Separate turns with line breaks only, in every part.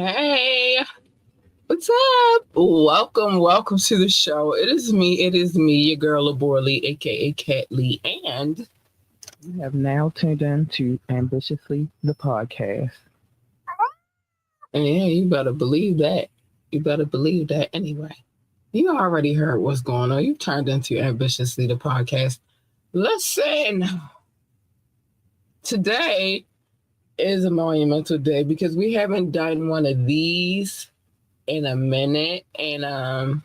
Hey, what's up? Welcome to the show. It is me, your girl Laborley, aka Cat Lee, and
You have now tuned in to Ambitiously the podcast.
yeah, you better believe that. You better believe that. Anyway, you already heard what's going on. You turned into Ambitiously the podcast. Listen, today is a monumental day because we haven't done one of these in a minute, and I'm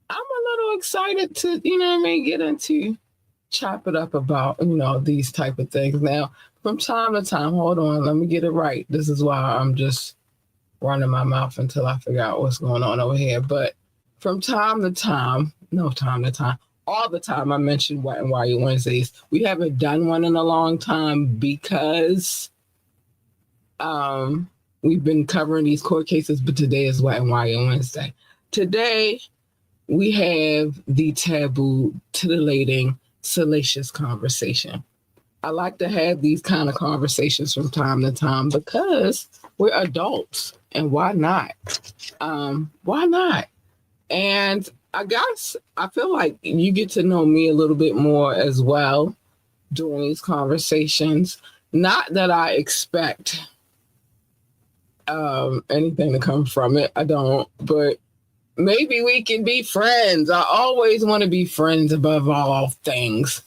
a little excited to, get into chop it up about, these type of things. Now, from time to time, hold on, let me get it right. This is why I'm just running my mouth until I figure out what's going on over here. But from time to time, no time to time, all the time I mention Wet and Wild Wednesdays. We haven't done one in a long time because we've been covering these court cases, but today is Wet and Wild Wednesday. Today we have the taboo, titillating, salacious conversation. I like to have these kind of conversations from time to time because we're adults, and why not? Why not? And I guess I feel like you get to know me a little bit more as well during these conversations. Not that I expect anything to come from it. I don't, but maybe we can be friends. I always want to be friends above all things.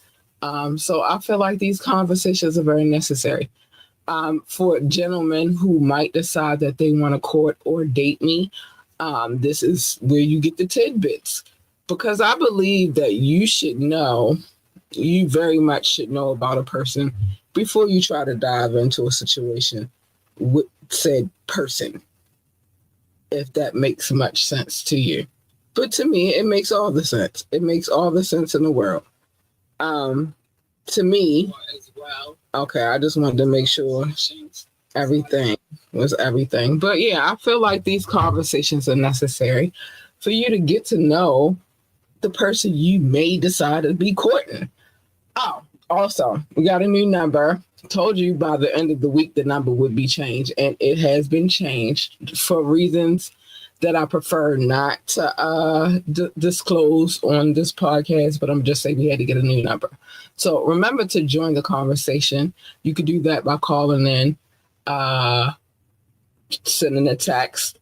So I feel like these conversations are very necessary. For gentlemen who might decide that they want to court or date me, this is where you get the tidbits. Because I believe that you very much should know about a person before you try to dive into a situation with said person, if that makes much sense to you. But to me, it makes all the sense. It makes all the sense in the world. To me, as well. Okay, I just wanted to make sure everything was everything. But yeah, I feel like these conversations are necessary for you to get to know the person you may decide to be courting. Oh, also, we got a new number. Told you by the end of the week the number would be changed, and it has been changed for reasons that I prefer not to disclose on this podcast, but I'm just saying we had to get a new number. So remember to join the conversation. You could do that by calling in, sending a text,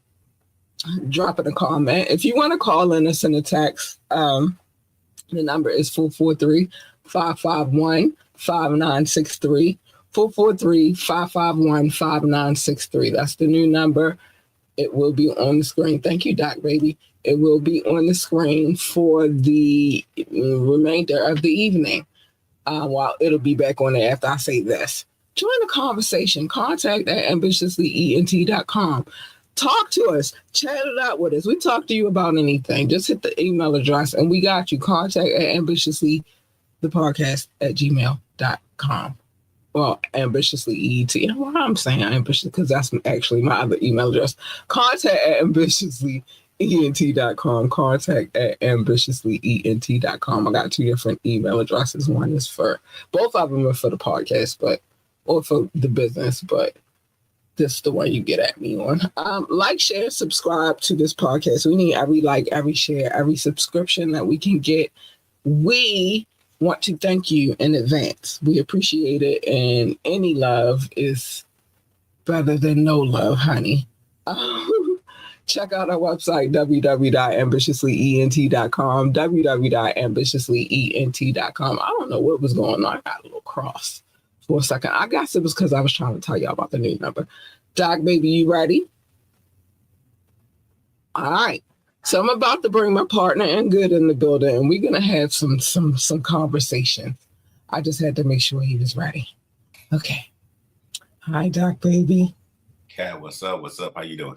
dropping a comment. If you want to call in or send a text, the number is 443-551-5963. 443-551-5963. That's the new number. It will be on the screen. Thank you, Doc Baby. It will be on the screen for the remainder of the evening. While it'll be back on there after I say this. Join the conversation. Contact at ambitiouslyent.com. Talk to us. Chat it out with us. We talk to you about anything. Just hit the email address and we got you. Contact at ambitiouslythepodcast@gmail.com. Well, ambitiously EET. You know why I'm saying ambitious? Because that's actually my other email address. Contact at ambitiouslyent.com. Contact at ambitiouslyent.com. I got two different email addresses. One is for, both of them are for the podcast, or for the business, but this is the one you get at me on. Like, share, subscribe to this podcast. We need every like, every share, every subscription that we can get. We want to thank you in advance. We appreciate it, and any love is better than no love, honey. Check out our website, www.ambitiouslyent.com, www.ambitiouslyent.com. I don't know what was going on. I got a little cross for a second. I guess it was because I was trying to tell y'all about the new number. Doc Baby, you ready? All right. So I'm about to bring my partner in good in the building, and we're gonna have some conversation. I just had to make sure he was ready. Okay. Hi, Doc Baby.
Cat, what's up? What's up? How you doing?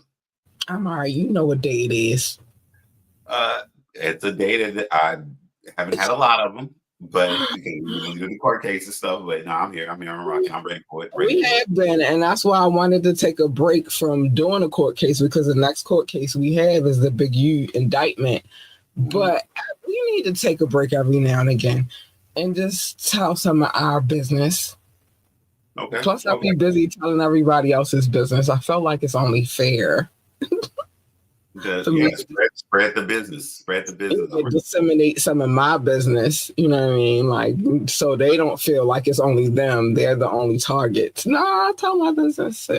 I'm all right. You know what day it is.
It's a day that I haven't had a lot of them, but we do the court case and stuff. But no, I'm here. I'm rocking. I'm ready for it.
We have been, and that's why I wanted to take a break from doing a court case, because the next court case we have is the Big U indictment. But we need to take a break every now and again and just tell some of our business.
Okay.
Plus, I'd
Okay.
be busy telling everybody else's business. I felt like it's only fair for me
Spread the business. Spread the business.
to disseminate some of my business. You know what I mean? Like, so they don't feel like it's only them. They're the only targets. No, I tell my business.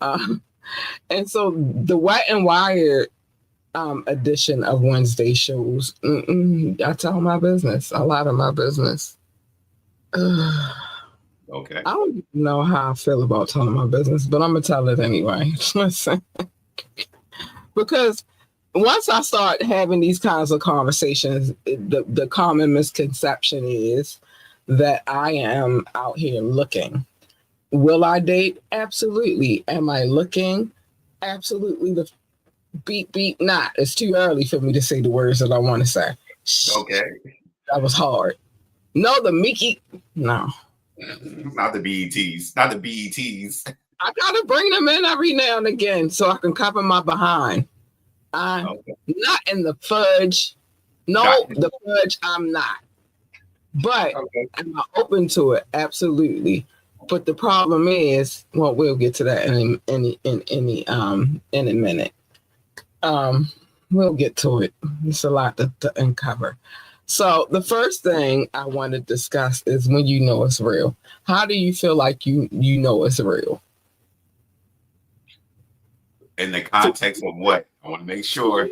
And so the Wet and Wired edition of Wednesday shows, I tell my business, a lot of my business.
Okay.
I don't know how I feel about telling my business, but I'm gonna tell it anyway. Listen, because once I start having these kinds of conversations, the common misconception is that I am out here looking. Will I date? Absolutely. Am I looking? Absolutely. The beep beep not. It's too early for me to say the words that I want to say.
Okay.
That was hard. No, the Mickey. No.
Not the BETs. Not the BETs.
I gotta bring them in every now and again so I can cover my behind. I'm not in the fudge. No, the fudge I'm not. But am I open to it? Absolutely. But the problem is, well, we'll get to that in a minute. We'll get to it. It's a lot to uncover. So the first thing I want to discuss is when you know it's real. How do you feel like you know it's real?
In the context of what? I want to make sure.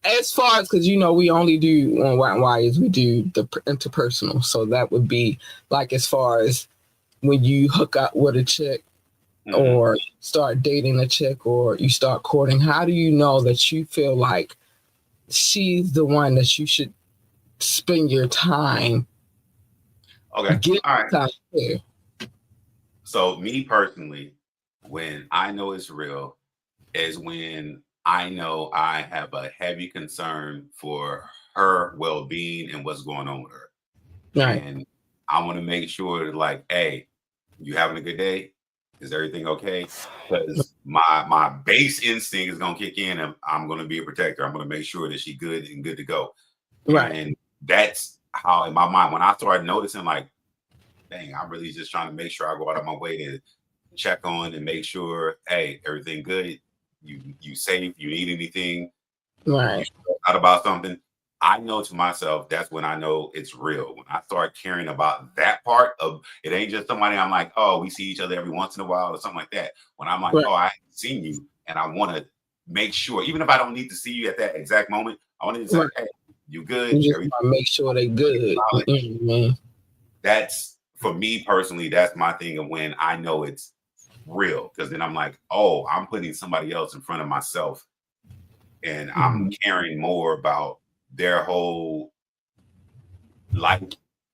As far as, because we only do on White and Wires, we do the interpersonal. So that would be like as far as when you hook up with a chick or start dating a chick or you start courting, how do you know that you feel like she's the one that you should spend your time?
Okay. All right.
Here.
So me personally, when I know it's real is when I know I have a heavy concern for her well-being and what's going on with her.
Right.
And I want to make sure, like, hey, you having a good day? Is everything okay? Because my base instinct is gonna kick in, and I'm gonna be a protector. I'm gonna make sure that she's good and good to go.
Right.
And that's how, in my mind, when I started noticing, like, dang, I'm really just trying to make sure I go out of my way to check on and make sure, hey, everything good. You safe? You need anything?
Right.
Out about something? I know to myself, that's when I know it's real. When I start caring about that part of it, ain't just somebody I'm like, oh, we see each other every once in a while or something like that. When I'm like, oh, I haven't seen you, and I want to make sure, even if I don't need to see you at that exact moment, I want to say, hey, you good?
You just want to make sure they good.
That's, for me personally, that's my thing of when I know it's real, because then I'm like, oh, I'm putting somebody else in front of myself, and I'm caring more about their whole life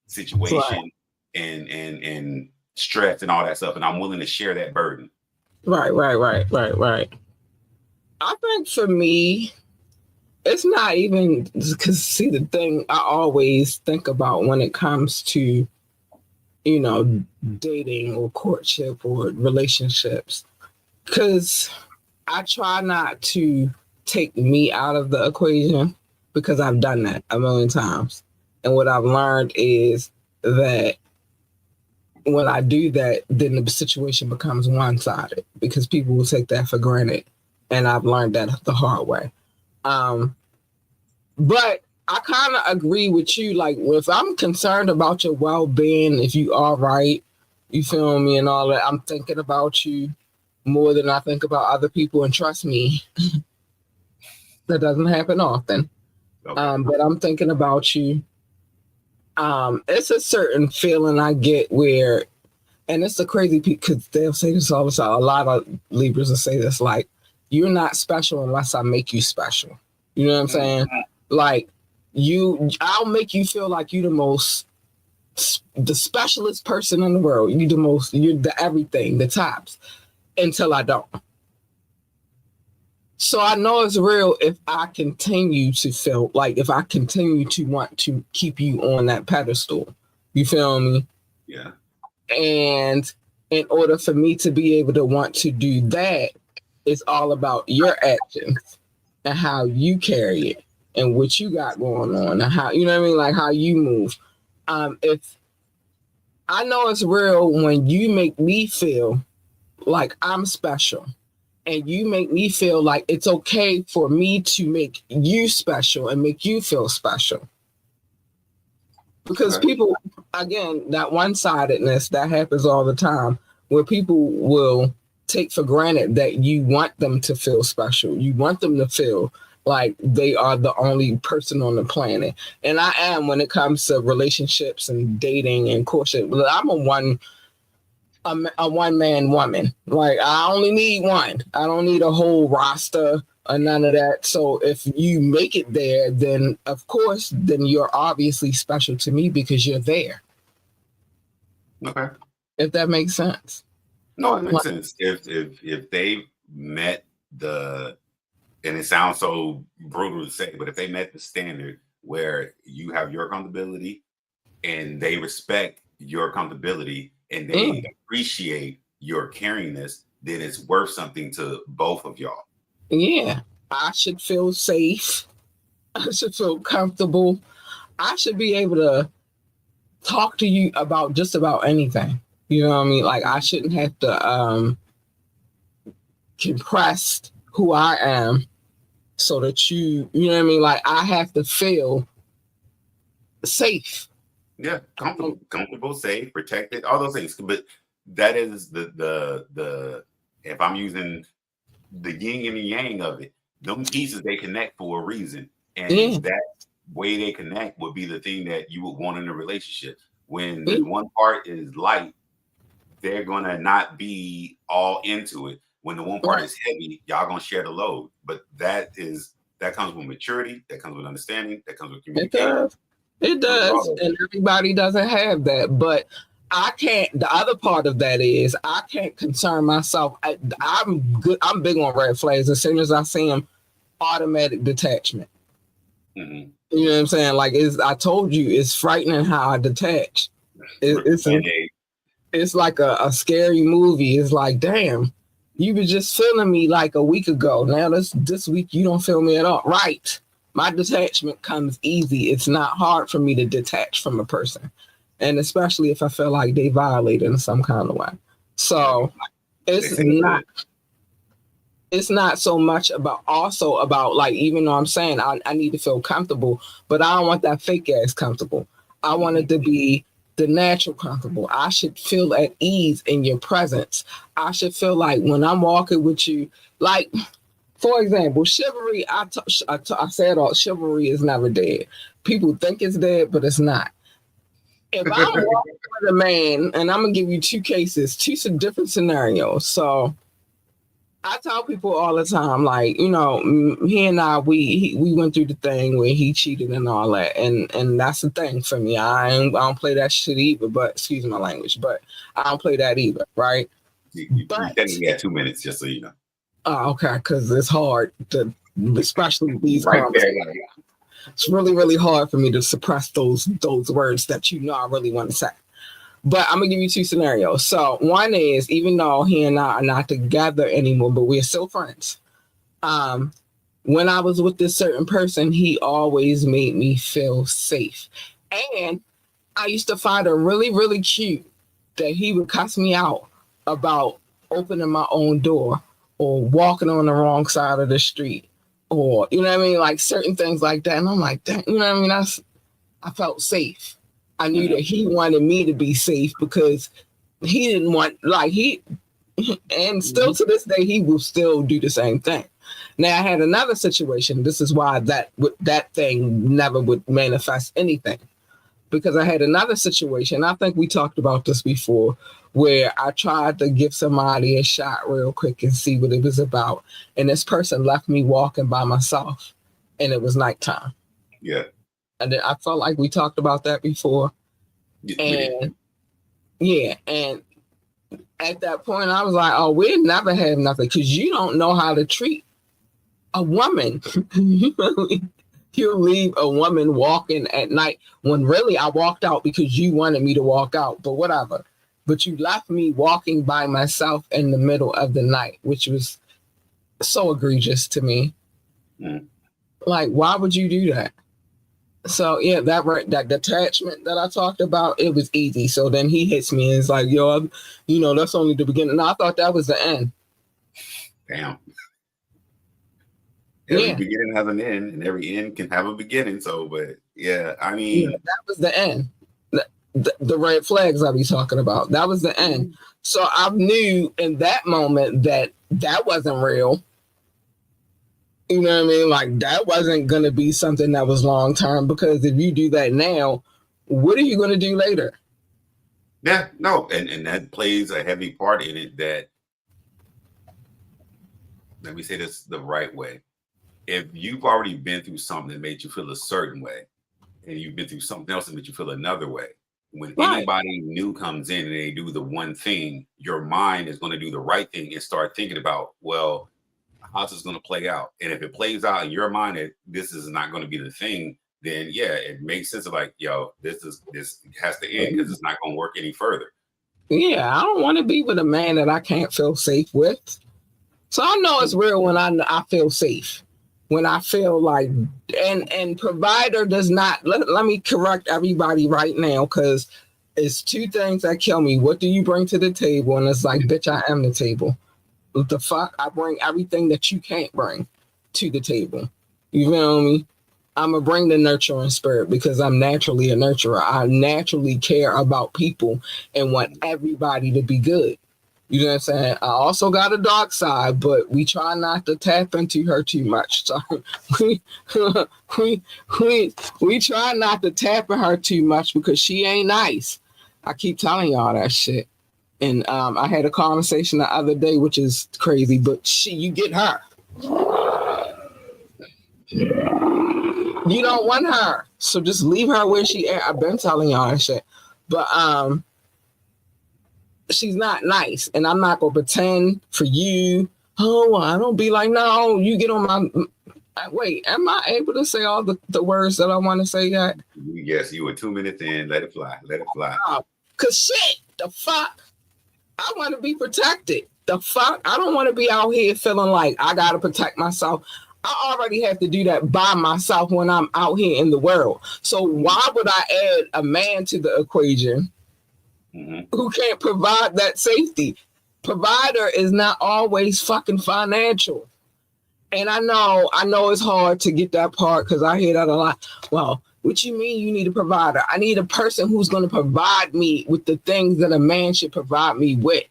situation and stress and all that stuff, and I'm willing to share that burden.
Right. I think for me, it's not even because, see, the thing I always think about when it comes to dating or courtship or relationships, because I try not to take me out of the equation, because I've done that a million times. And what I've learned is that when I do that, then the situation becomes one-sided because people will take that for granted. And I've learned that the hard way. But I kind of agree with you. Like, if I'm concerned about your well-being, if you are right, you feel me, and all that, I'm thinking about you more than I think about other people. And trust me, that doesn't happen often. But I'm thinking about you. It's a certain feeling I get where, and it's the crazy because they'll say this all the time. A lot of Libras will say this, like, you're not special unless I make you special. You know what I'm saying? Like, I'll make you feel like you're the specialist person in the world. You're the everything, the tops, until I don't. So I know it's real if I continue to feel like, if I continue to want to keep you on that pedestal. You feel me?
Yeah.
And in order for me to be able to want to do that, it's all about your actions and how you carry it and what you got going on and how, you know what I mean? Like how you move. I know it's real when you make me feel like I'm special, and you make me feel like it's okay for me to make you special and make you feel special. Because
Okay.
people, again, that one-sidedness that happens all the time, where people will take for granted that you want them to feel special. You want them to feel like they are the only person on the planet. And I am when it comes to relationships and dating and courtship. I'm a one-man woman. Like, I only need one. I don't need a whole roster or none of that. So if you make it there, then of course, then you're obviously special to me because you're there.
Okay.
If that makes sense.
No, it makes sense. If they met the, and it sounds so brutal to say, but if they met the standard where you have your accountability and they respect your accountability and they appreciate your caringness, then it's worth something to both of y'all.
Yeah. I should feel safe. I should feel comfortable. I should be able to talk to you about just about anything. You know what I mean? Like, I shouldn't have to compress who I am so that you know what I mean? Like, I have to feel safe.
Yeah, comfortable, safe, protected, all those things. But that is the if I'm using the yin and the yang of it, them pieces they connect for a reason, and that way they connect would be the thing that you would want in a relationship. When the one part is light, they're gonna not be all into it. When the one part is heavy, y'all gonna share the load. But that comes with maturity, that comes with understanding, that comes with communication.
It does, and everybody doesn't have that. But I can't. The other part of that is I can't concern myself. I'm good. I'm big on red flags. As soon as I see them, automatic detachment.
Mm-hmm.
You know what I'm saying? Like, I told you, it's frightening how I detach. It's like a scary movie. It's like, damn, you were just feeling me like a week ago. Now this week you don't feel me at all. Right. My detachment comes easy. It's not hard for me to detach from a person. And especially if I feel like they violated in some kind of way. So it's not so much about like, even though I'm saying I need to feel comfortable, but I don't want that fake ass comfortable. I want it to be the natural comfortable. I should feel at ease in your presence. I should feel like when I'm walking with you, like, for example, chivalry, I said all chivalry is never dead. People think it's dead, but it's not. If I'm walking with a man, and I'm going to give you two different scenarios. So I tell people all the time, like, you know, he and I, we went through the thing where he cheated and all that. And that's the thing for me. I don't play that shit either, but excuse my language, but I don't play that either, right?
You technically had 2 minutes, just so you know.
Okay, because it's hard to, especially these
conversations.
It's really, really hard for me to suppress those words that I really want to say. But I'm gonna give you two scenarios. So one is, even though he and I are not together anymore, but we're still friends. When I was with this certain person, he always made me feel safe, and I used to find it really, really cute that he would cuss me out about opening my own door or walking on the wrong side of the street, or, you know what I mean? Like certain things like that. And I'm like, you know what I mean? I felt safe. I knew that he wanted me to be safe because he didn't want, and still to this day, he will still do the same thing. Now, I had another situation. This is why that thing never would manifest anything. Because I had another situation, I think we talked about this before, where I tried to give somebody a shot real quick and see what it was about. And this person left me walking by myself, and it was nighttime.
Yeah.
And then I felt like we talked about that before. And and at that point, I was like, oh, we'll never have nothing, because you don't know how to treat a woman. You leave a woman walking at night when really I walked out because you wanted me to walk out, but whatever. But you left me walking by myself in the middle of the night, which was so egregious to me. Like, why would you do that? So yeah, that detachment that I talked about, it was easy. So then he hits me and it's like, yo, that's only the beginning. And I thought that was the end.
Damn. Every
Yeah.
beginning has an end, and every end can have a beginning. So, but yeah, I mean,
That was the end. The red flags I be talking about. That was the end. So I knew in that moment that wasn't real. You know what I mean? Like that wasn't going to be something that was long term, because if you do that now, what are you going to do later?
yeah, no, and that plays a heavy part in it. That, let me say this the right way. If you've already been through something that made you feel a certain way, and you've been through something else that made you feel another way, when
Right.
anybody new comes in and they do the one thing, your mind is going to do the right thing and start thinking about, well, how's this going to play out? And if it plays out in your mind that this is not going to be the thing, then yeah, it makes sense of like, yo, this has to end because it's not going to work any further.
Yeah, I don't want to be with a man that I can't feel safe with. So I know it's real when I feel safe. When I feel like, and provider does not, let me correct everybody right now, because it's two things that kill me. What do you bring to the table? And it's like, bitch, I am the table. What the fuck? I bring everything that you can't bring to the table. You feel me? I'm gonna bring the nurturing spirit because I'm naturally a nurturer. I naturally care about people and want everybody to be good. You know what I'm saying? I also got a dark side, but we try not to tap into her too much. So we we we try not to tap in her too much because she ain't nice. I keep telling y'all that shit. And I had a conversation the other day, which is crazy, but you get her. You don't want her, so just leave her where she at. I've been telling y'all that shit, but she's not nice, and I'm not gonna pretend for you. Oh, I don't be like, no, you get on my. Wait, am I able to say all the words that I want to say yet?
Yes, you were 2 minutes in. Let it fly. Let it fly.
Cause shit, the fuck, I want to be protected. The fuck, I don't want to be out here feeling like I gotta protect myself. I already have to do that by myself when I'm out here in the world. So why would I add a man to the equation who can't provide that safety? Provider is not always fucking financial. And I know it's hard to get that part because I hear that a lot. Well, what you mean you need a provider? I need a person who's going to provide me with the things that a man should provide me with.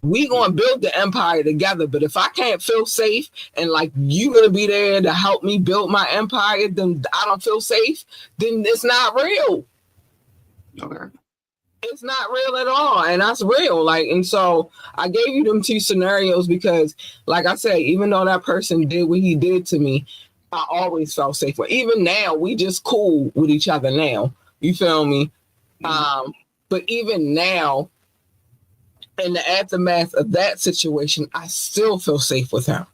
We gonna build the empire together, but if I can't feel safe and like you gonna be there to help me build my empire, then I don't feel safe, then it's not real.
Okay.
It's not real at all, and that's real. Like, and so I gave you them two scenarios because, like I said, even though that person did what he did to me, I always felt safe. Even now, we just cool with each other now. You feel me? But even now, in the aftermath of that situation, I still feel safe with him.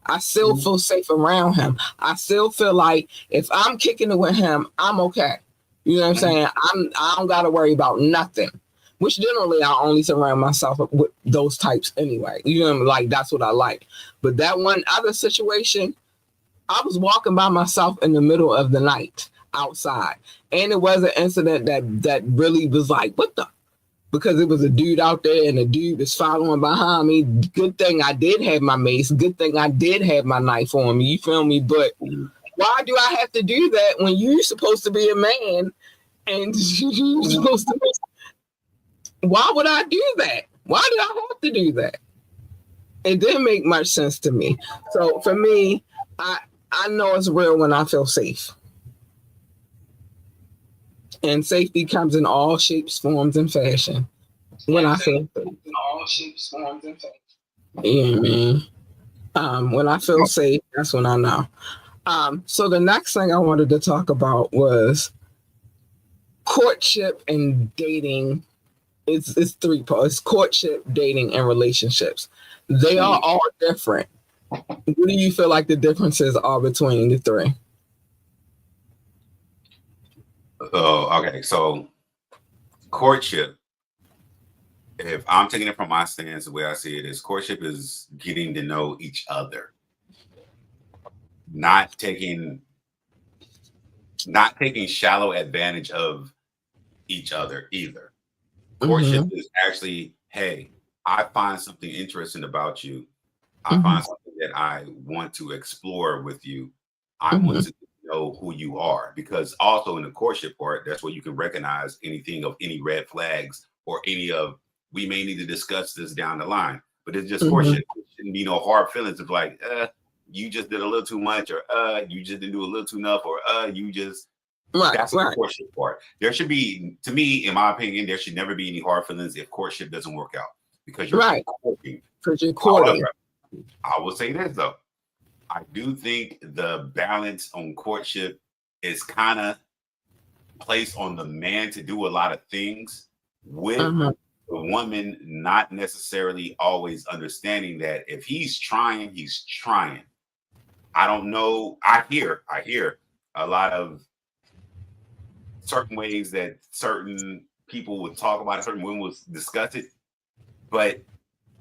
I still feel safe around him. I still feel like if I'm kicking it with him, I'm okay. You know what I'm saying? I don't got to worry about nothing. Which generally I only surround myself with those types anyway. You know what I mean? Like that's what I like. But that one other situation, I was walking by myself in the middle of the night outside, and it was an incident that really was like, what the, because it was a dude out there and the dude was following behind me. Good thing I did have my mace. Good thing I did have my knife on me. You feel me? But why do I have to do that when you're supposed to be a man and you're supposed to be? Why would I do that? Why did I have to do that? It didn't make much sense to me. So for me, I know it's real when I feel safe. And safety comes in all shapes, forms, and fashion. When I feel safe. In all shapes, forms, and fashion. Yeah, man. When I feel safe, that's when I know. So the next thing I wanted to talk about was courtship and dating. It's three parts: it's courtship, dating, and relationships. They are all different. What do you feel like the differences are between the three?
Oh, okay. So courtship, if I'm taking it from my stance, the way I see it is courtship is getting to know each other, not taking not taking shallow advantage of each other either. Courtship
Mm-hmm.
is actually, hey, I find something interesting about you. I
Mm-hmm.
find something that I want to explore with you. I
Mm-hmm.
want to know who you are, because also in the courtship part, that's where you can recognize anything of any red flags or any of, we may need to discuss this down the line. But it's just
Mm-hmm.
courtship. It shouldn't be no hard feelings of like, you just did a little too much, or you just didn't do a little too enough, or you just,
Right,
that's the
right,
courtship part. There should be, to me, in my opinion, there should never be any hard feelings if courtship doesn't work out, because you're
right.
courting.
Because you're
However,
courting.
I will say this though. I do think the balance on courtship is kind of placed on the man to do a lot of things, with
Uh-huh.
the woman not necessarily always understanding that if he's trying, he's trying. I don't know. I hear a lot of certain ways that certain people would talk about it, certain women would discuss it. But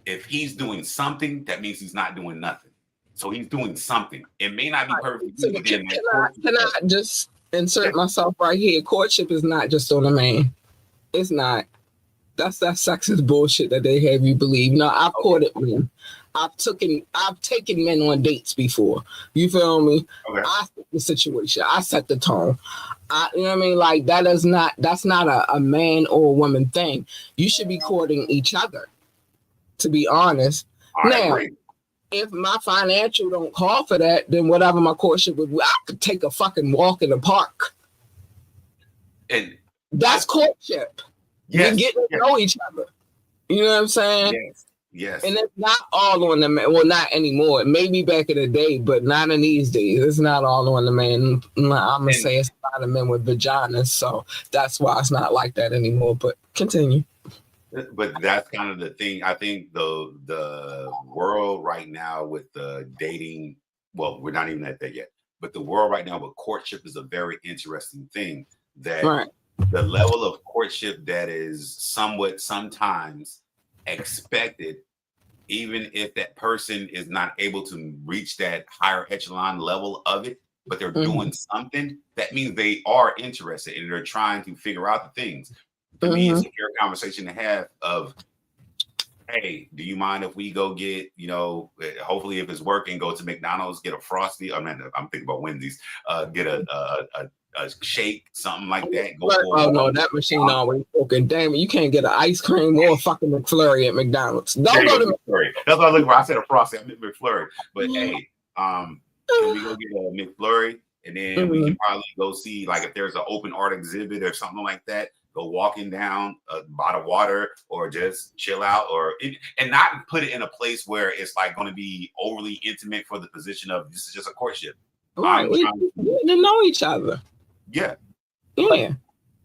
if he's doing something, that means he's not doing nothing. So he's doing something. It may not be perfect,
So
but
can,
then
can
that
I
courtship,
can I just
yeah,
insert myself right here? Courtship is not just on a man. It's not. That's that sexist bullshit that they have you believe. No, I've
okay,
courted men. I've taken men on dates before. You feel me?
okay,
I set the situation. I set the tone. You know what I mean? Like that's not a man or a woman thing. You should be courting each other, to be honest.
I
Now,
agree.
if my financial don't call for that, then whatever my courtship would be, I could take a fucking walk in the park.
And
That's courtship. We're
yes,
getting to
yes,
know each other. You know what I'm saying?
yes, yes.
And it's not all on the man. Well, not anymore. Maybe back in the day, but not in these days. It's not all on the man. I'm gonna
And
say it's a lot of men with vaginas, so that's why it's not like that anymore. But continue.
but that's kind of the thing. I think the world right now with the dating, well, we're not even at that yet. But the world right now with courtship is a very interesting thing. That
Right.
the level of courtship that is somewhat sometimes expected, even if that person is not able to reach that higher echelon level of it, but they're
Mm-hmm.
doing something, that means they are interested and they're trying to figure out the things. To me,
Mm-hmm.
it's a fair conversation to have of, hey, do you mind if we go get, hopefully if it's working, go to McDonald's, get a Frosty. I mean, I'm thinking about Wendy's, get a shake, something like that. Go for a
Oh
walk.
no, that machine always broken. Damn it, you can't get an ice cream or a fucking McFlurry at McDonald's.
There
Don't
you
go
go,
to
McFlurry. That's what I was looking for. I said a Frosty, I meant McFlurry. But
McDonald's.
hey, can we go get a McFlurry? And then we
Mm-hmm.
can probably go see, like, if there's an open art exhibit or something like that, go walking down by the water, or just chill out, and not put it in a place where it's like going to be overly intimate for the position of this is just a courtship.
Right,
I'm
we
trying to,
get to know each other.
yeah. But
Yeah.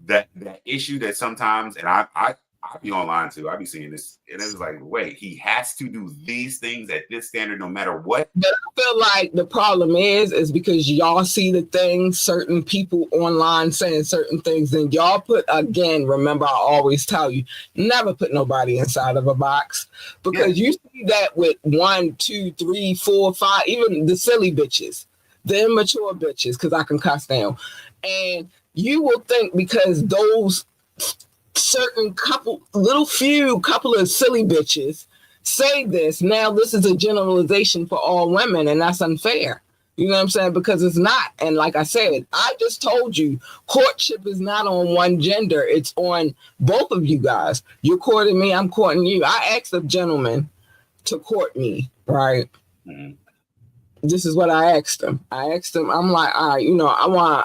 that issue that sometimes, and I be online too. I be seeing this, and it's like, wait, he has to do these things at this standard, no matter what.
But I feel like the problem is because y'all see the things, certain people online saying certain things, and y'all put, again, remember I always tell you, never put nobody inside of a box,
Yeah,
because you see that with 1, 2, 3, 4, 5, even the silly bitches, the immature bitches, because I can cuss now. And you will think because those certain couple of silly bitches say this, now this is a generalization for all women, and that's unfair. You know what I'm saying? Because it's not. And like I said, I just told you, courtship is not on one gender, it's on both of you guys. You're courting me, I'm courting you. I asked a gentleman to court me, right?
mhm.
This is what I asked him. I'm like, all right,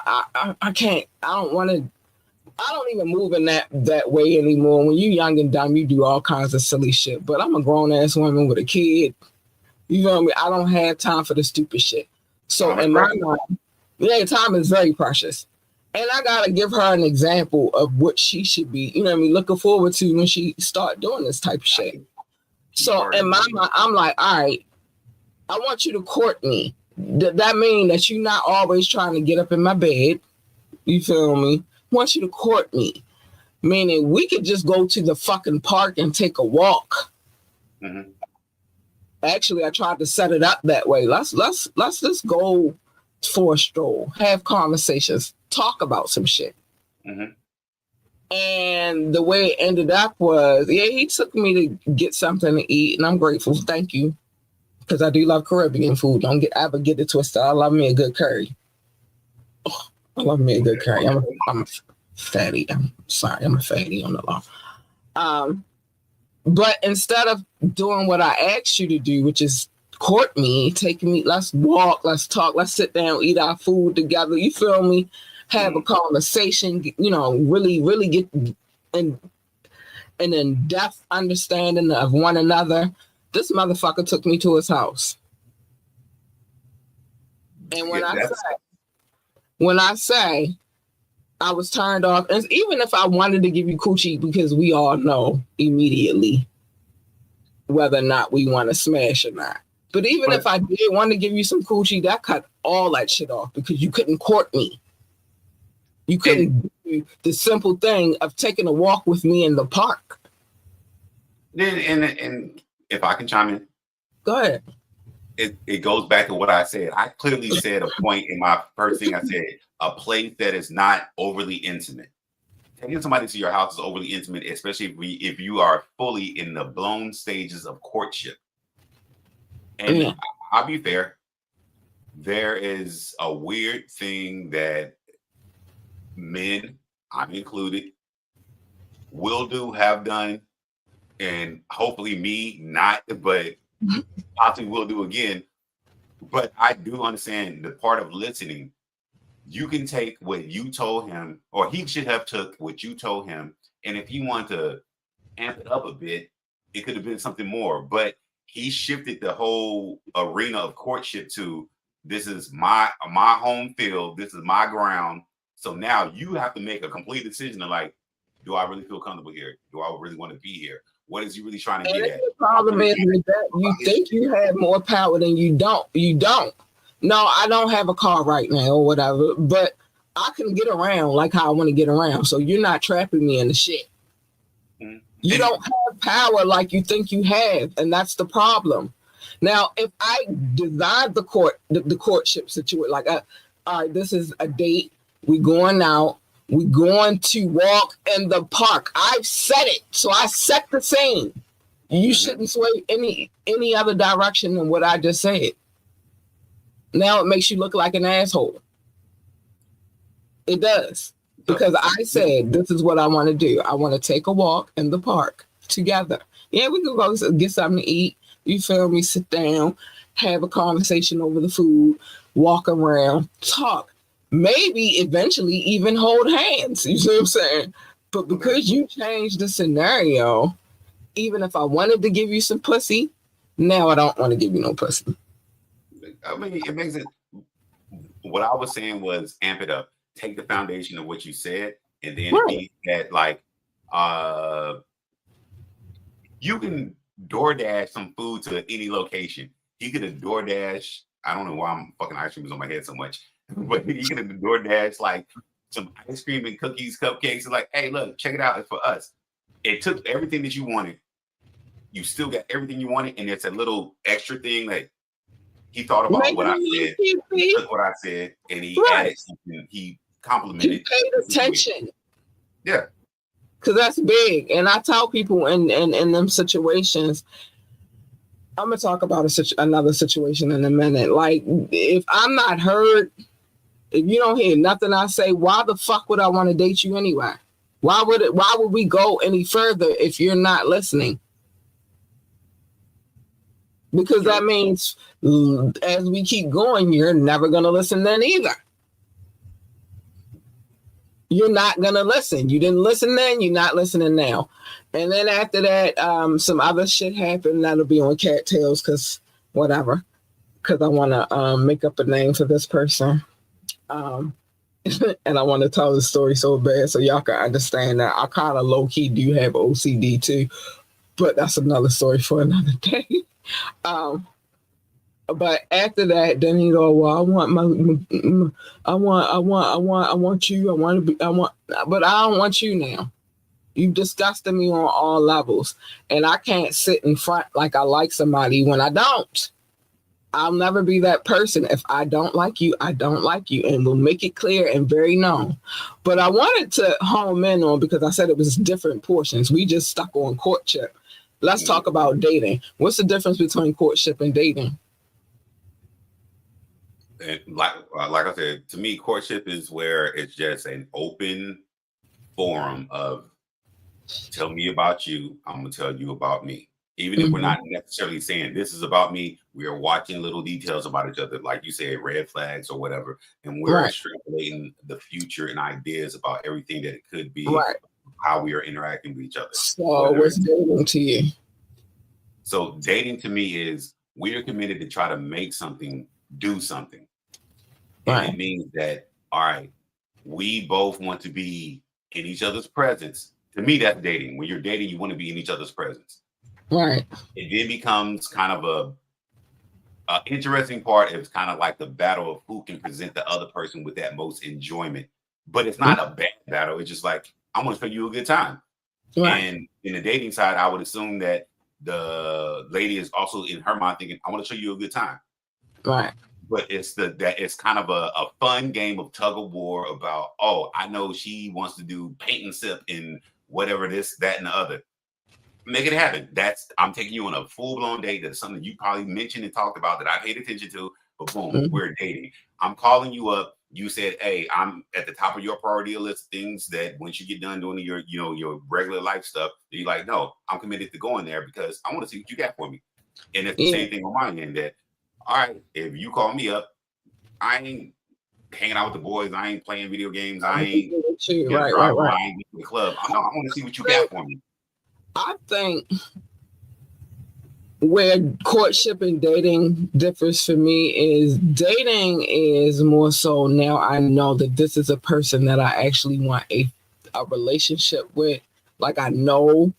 I can't, I don't even move in that way anymore. When you young and dumb, you do all kinds of silly shit. But I'm a grown ass woman with a kid. You know what I mean? I don't have time for the stupid shit. So
Time is
in my
precious.
mind, yeah, time is very precious. And I gotta give her an example of what she should be, you know what I mean, looking forward to when she start doing this type of shit.
You
So
already
in my
know.
mind, I'm like, all right, I want you to court me. That means that you're not always trying to get up in my bed. You feel me? I want you to court me. Meaning we could just go to the fucking park and take a walk.
Mhm.
Actually, I tried to set it up that way. Let's just go for a stroll, have conversations. talk about some shit.
Mm-hmm.
And the way it ended up was, yeah, he took me to get something to eat, and I'm grateful. Thank you. Because I do love Caribbean food. Don't ever get it twisted. I love me a good curry. Oh, I love me a good curry. I'm a fatty. I'm sorry. I'm a fatty on the law. But instead of doing what I asked you to do, which is court me, take me, let's walk, let's talk, let's sit down, eat our food together. You feel me? Have a conversation, really, really get an in-depth understanding of one another. This motherfucker took me to his house. And when I say I was turned off, and even if I wanted to give you coochie, because we all know immediately whether or not we want to smash or not. But even if I did want to give you some coochie, that cut all that shit off because you couldn't court me. You couldn't do the simple thing of taking a walk with me in the park.
And if I can chime in.
Go ahead.
It goes back to what I said. I clearly said a point in my first thing I said, a place that is not overly intimate. Taking somebody to your house is overly intimate, especially if you are fully in the blown stages of courtship. And I'll be fair, there is a weird thing that men, I'm included, will do, have done, and hopefully me not, but possibly will do again. But I do understand the part of listening. You can take what you told him, or he should have took what you told him, and if he wanted to amp it up a bit, it could have been something more. But he shifted the whole arena of courtship to, this is my home field, this is my ground. So now you have to make a complete decision of like, do I really feel comfortable here? Do I really want to be here? What is he really trying to get at?
The problem is with that, you think you have more power than you don't. You don't. No, I don't have a car right now or whatever, but I can get around like how I want to get around. So you're not trapping me in the shit. Mm-hmm. You don't have power like you think you have, and that's the problem. Now, if I designed the courtship situation, like, all right, this is a date, we going out, we going to walk in the park. I've said it, so I set the scene. You shouldn't sway any other direction than what I just said. Now it makes you look like an asshole. It does. Because I said, this is what I want to do. I want to take a walk in the park together. Yeah, we can go get something to eat. You feel me? Sit down, have a conversation over the food, walk around, talk. Maybe eventually even hold hands. You see what I'm saying? But because you changed the scenario, even if I wanted to give you some pussy, now I don't want to give you no pussy.
I mean, it makes it. What I was saying was amp it up. Take the foundation of what you said, and then be that like, you can DoorDash some food to any location. He could have DoorDash. I don't know why I'm fucking ice cream is on my head so much, but he could have DoorDash like some ice cream and cookies, cupcakes, and like, hey, look, check it out, it's for us. It took everything that you wanted. You still got everything you wanted, and it's a little extra thing that he thought about what I said, he took what I said, and he added something. He complimented.
He paid attention.
Yeah.
Because that's big. And I tell people in them situations, I'm going to talk about another situation in a minute. Like, if I'm not heard, if you don't hear nothing I say, why the fuck would I want to date you anyway? Why would we go any further if you're not listening? Because that means as we keep going, you're never going to listen then either. You're not going to listen. You didn't listen then, you're not listening now. And then after that, some other shit happened. That'll be on Cattails because whatever. Because I want to make up a name for this person. And I want to tell the story so bad so y'all can understand that I kind of low-key do have OCD too. But that's another story for another day. But after that, then he go, well, I want you, but I don't want you now. You've disgusted me on all levels. And I can't sit in front like I like somebody when I don't. I'll never be that person. If I don't like you, I don't like you. And we'll make it clear and very known. But I wanted to home in on, because I said it was different portions. We just stuck on courtship. Let's talk about dating. What's the difference between courtship and dating?
And like I said, to me, courtship is where it's just an open forum of tell me about you, I'm gonna tell you about me. Even if we're not necessarily saying this is about me, we are watching little details about each other, like you said, red flags or whatever, and we're
Right.
extrapolating the future and ideas about everything that it could be,
Right.
how we are interacting with each other.
So what's dating to you?
So dating to me is we are committed to try to make something, do something. And
Right.
it means that, all right, we both want to be in each other's presence. To me, that's dating. When you're dating, you want to be in each other's presence.
Right.
It then becomes kind of a interesting part. It's kind of like the battle of who can present the other person with that most enjoyment. But it's not a bad battle. It's just like, I'm going to show you a good time.
Right.
And in the dating side, I would assume that the lady is also in her mind thinking, I want to show you a good time.
Right.
But it's kind of a fun game of tug of war about, oh, I know she wants to do paint and sip in whatever this, that, and the other. Make it happen. I'm taking you on a full-blown date. That's something you probably mentioned and talked about that I paid attention to, but boom, we're dating. I'm calling you up. You said, hey, I'm at the top of your priority list, things that once you get done doing your regular life stuff, you're like, no, I'm committed to going there because I want to see what you got for me. And it's the same thing on my end that, all right, if you call me up, I ain't hanging out with the boys. I ain't playing video games. I ain't
right.
I ain't to the club. I want to see what you got for me.
I think where courtship and dating differs for me is dating is more so now I know that this is a person that I actually want a relationship with. Like I know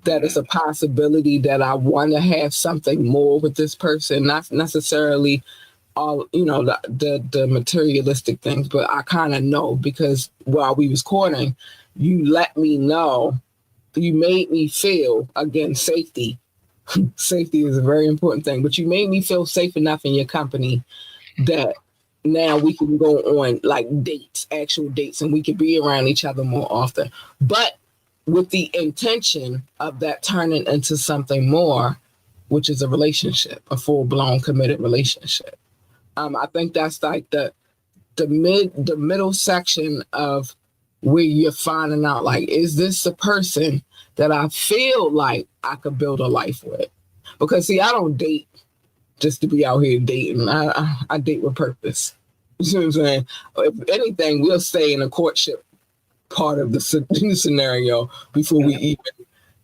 that it's a possibility that I want to have something more with this person, not necessarily all the materialistic things, but I kind of know because while we was courting, you let me know, you made me feel, again, safety. Safety is a very important thing, but you made me feel safe enough in your company that now we can go on like dates, actual dates, and we can be around each other more often. But with the intention of that turning into something more, which is a relationship, a full-blown committed relationship. I think that's like the middle section of where you're finding out, like, is this the person that I feel like I could build a life with? Because see, I don't date just to be out here dating. I date with purpose. You know what I'm saying? If anything, we'll stay in a courtship part of the scenario before we even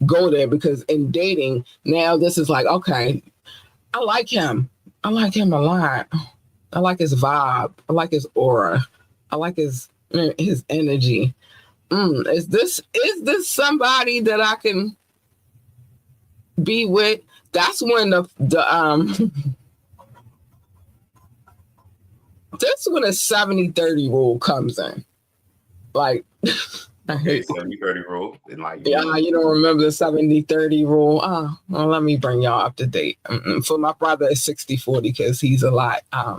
go there, because in dating now, this is like, okay, I like him. I like him a lot. I like his vibe. I like his aura. I like his energy. Is this somebody that I can be with? That's when the that's when a 70-30 rule comes in. Like, I hate
70-30 rule.
You don't remember the 70-30 rule? Oh, well, let me bring y'all up to date. For my brother, it's 60-40 because he's a lot. I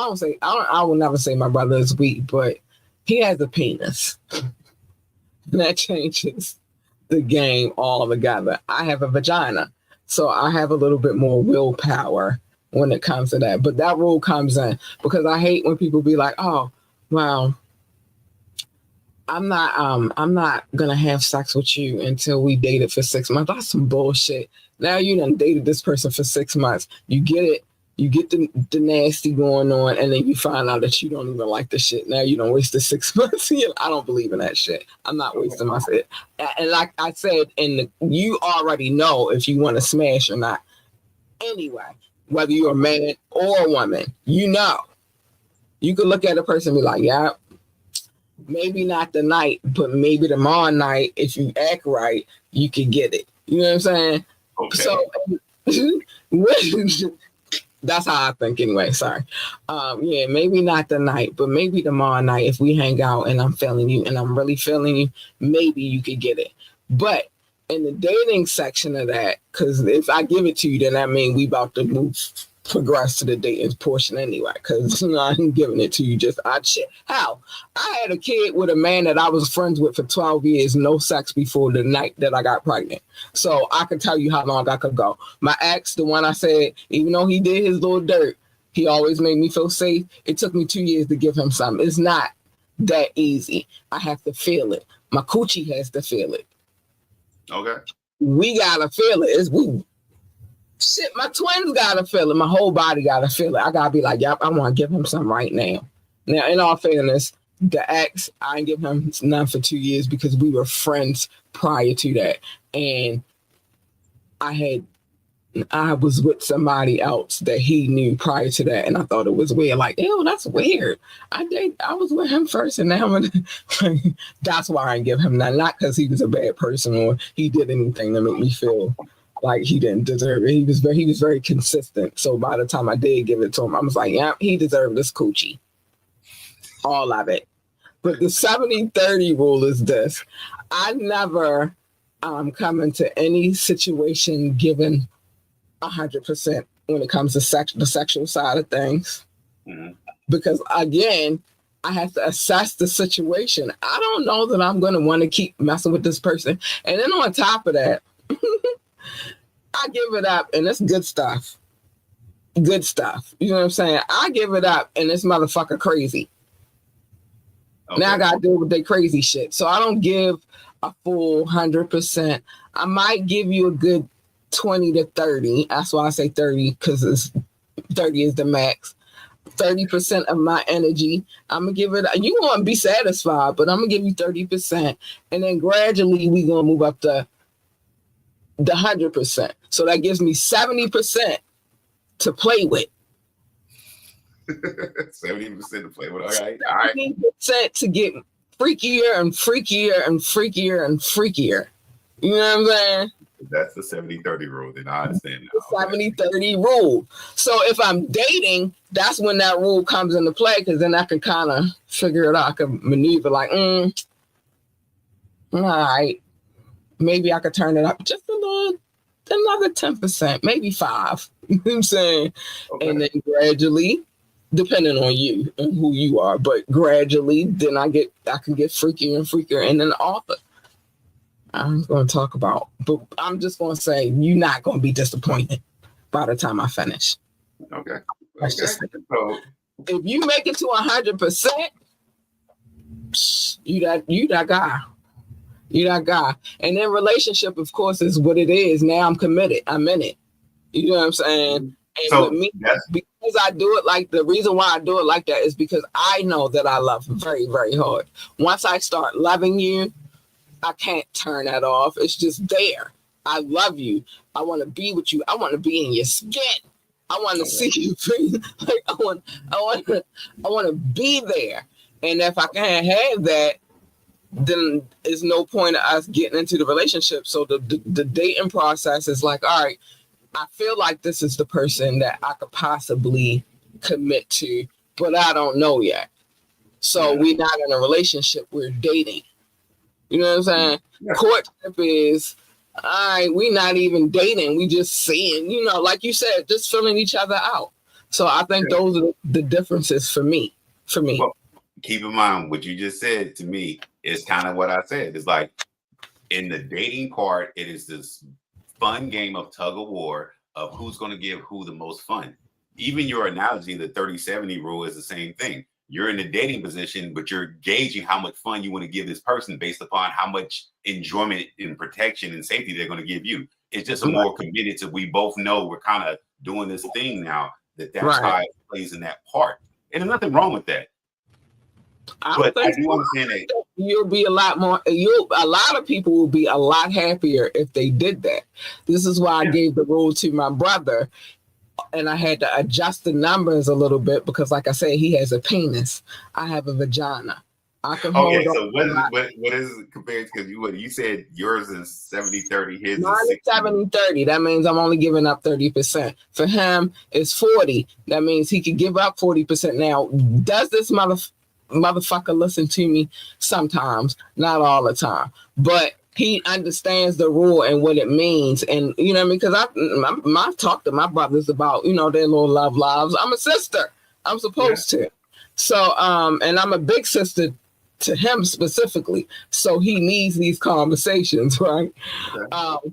will never say my brother is weak, but he has a penis. And that changes the game altogether. I have a vagina, so I have a little bit more willpower when it comes to that. But that rule comes in because I hate when people be like, oh, well, I'm not gonna have sex with you until we dated for 6 months. That's some bullshit. Now you done dated this person for 6 months. You get it. You get the nasty going on, and then you find out that you don't even like the shit. Now you don't waste the 6 months. I don't believe in that shit. I'm not wasting my shit. And like I said, you already know if you want to smash or not. Anyway, whether you're a man or a woman, you know. You could look at a person and be like, yeah, maybe not tonight, but maybe tomorrow night, if you act right, you can get it. You know what I'm saying?
Okay.
So that's how I think anyway. Sorry. Maybe not tonight, but maybe tomorrow night, if we hang out and I'm feeling you and I'm really feeling you, maybe you could get it. But in the dating section of that, because if I give it to you, then that means we about to move progress to the dating portion anyway, because I ain't giving it to you just odd shit. How? I had a kid with a man that I was friends with for 12 years, no sex before the night that I got pregnant. So I can tell you how long I could go. My ex, the one I said, even though he did his little dirt, he always made me feel safe. It took me 2 years to give him something. It's not that easy. I have to feel it. My coochie has to feel it.
Okay.
We gotta feel it. It's we. Shit, my twins gotta feel it. My whole body gotta feel it. I gotta be like, yep, I want to give him some right now. Now, in all fairness, the ex, I didn't give him none for 2 years because we were friends prior to that, and I was with somebody else that he knew prior to that, and I thought it was weird. Like, ew, that's weird. I was with him first, and now that's why I didn't give him none. Not because he was a bad person or he did anything to make me feel like he didn't deserve it. He was very consistent. So by the time I did give it to him, I was like, yeah, he deserved this coochie. All of it. But the 70-30 rule is this. I never come into any situation given 100% when it comes to the sexual side of things. Mm-hmm. Because again, I have to assess the situation. I don't know that I'm going to want to keep messing with this person. And then on top of that, I give it up and it's good stuff. Good stuff. You know what I'm saying? I give it up and this motherfucker crazy. Okay. Now I got to deal with their crazy shit. So I don't give a full 100%. I might give you a good 20 to 30. That's why I say 30 because 30 is the max. 30% of my energy. I'm going to give it, you want to be satisfied, but I'm going to give you 30%. And then gradually we going to move up to the 100%. So that gives me 70% to play with.
70% to play with. All right.
70% to get freakier and freakier and freakier and freakier. You know what I'm saying?
That's the 70-30 rule. Then I understand now.
The 70-30 rule. So if I'm dating, that's when that rule comes into play because then I can kind of figure it out. I can maneuver like, all right. Maybe I could turn it up just a little, another 10%, maybe 5. You know what I'm saying? Okay. And then gradually, depending on you and who you are, but gradually, then I can get freakier and freakier. And then the author, I'm going to talk about, but I'm just going to say you're not going to be disappointed by the time I finish.
Okay.
That's just it. So if you make it to 100%, you that guy. You're that guy. And then relationship, of course, is what it is. Now I'm committed. I'm in it. You know what I'm saying? And
so,
with me, because I do it like, the reason why I do it like that is because I know that I love very, very hard. Once I start loving you, I can't turn that off. It's just there. I love you. I want to be with you. I want to be in your skin. I want to see you. Like I want to be there. And if I can't have that, then there's no point of us getting into the relationship. So the dating process is like, all right, I feel like this is the person that I could possibly commit to, but I don't know yet. So we're not in a relationship, we're dating. You know what I'm saying? Yeah. Courtship is, all right, we're not even dating. We just seeing, like you said, just filling each other out. So I think those are the differences for me. Well,
keep in mind what you just said to me is kind of what I said. It's like in the dating part, it is this fun game of tug of war of who's going to give who the most fun. Even your analogy, the 30-70 rule is the same thing. You're in the dating position, but you're gauging how much fun you want to give this person based upon how much enjoyment and protection and safety they're going to give you. It's just a more committed to, we both know we're kind of doing this thing now, that's how it plays in that part. And there's nothing wrong with that. But I do understand that
you'll be a lot more. A lot of people will be a lot happier if they did that. This is why I gave the rule to my brother, and I had to adjust the numbers a little bit because, like I said, he has a penis. I have a vagina. I can hold.
So what is it compared to? Because you said yours is 70-30, his
Mine
is
70-30. That means I'm only giving up 30%. For him, it's 40. That means he could give up 40%. Now, does this motherfucker listen to me? Sometimes, not all the time, but he understands the rule and what it means. And you know what I mean? Because I talk to my brothers about, you know, their little love lives. I'm a sister. I'm supposed to. So, and I'm a big sister to him specifically. So he needs these conversations, right?
Okay.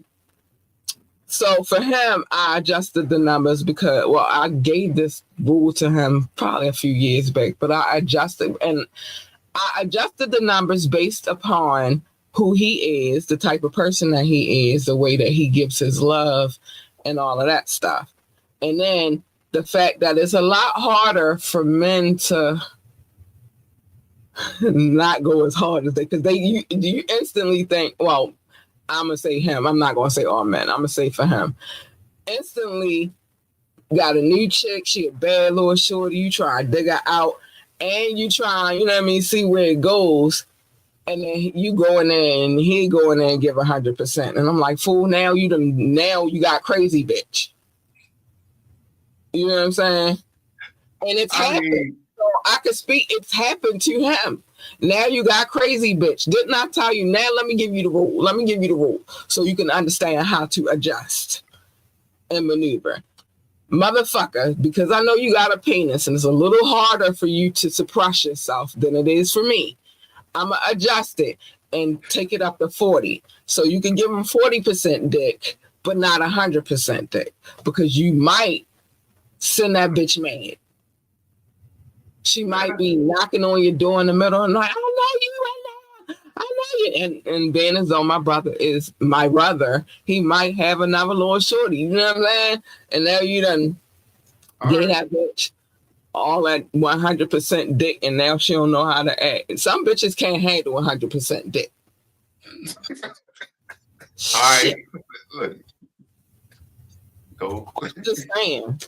So for him, I adjusted the numbers because, well, I gave this rule to him probably a few years back, but I adjusted the numbers based upon who he is, the type of person that he is, the way that he gives his love and all of that stuff. And then the fact that it's a lot harder for men to not go as hard as because you instantly think, well, I'm gonna say him. I'm not gonna say all men. I'm gonna say for him. Instantly got a new chick. She a bad little shorty. You try to dig her out, and you try, you know what I mean, see where it goes. And then you go in there and he go in there and give 100%. And I'm like, fool, now you got crazy, bitch. You know what I'm saying? And it's happened. So I can speak. It's happened to him. Now you got crazy, bitch. Didn't I tell you? Now let me give you the rule. Let me give you the rule so you can understand how to adjust and maneuver. Motherfucker, because I know you got a penis and it's a little harder for you to suppress yourself than it is for me. I'm going to adjust it and take it up to 40. So you can give them 40% dick, but not 100% dick. Because you might send that bitch mad. She might be knocking on your door in the middle and like, I know you right now. I know you. And being as though my brother is my brother, he might have another little shorty. You know what I'm saying? And now you done get that bitch all that 100% dick, and now she don't know how to act. Some bitches can't handle 100% dick.
All right. Look. Go.
Just saying.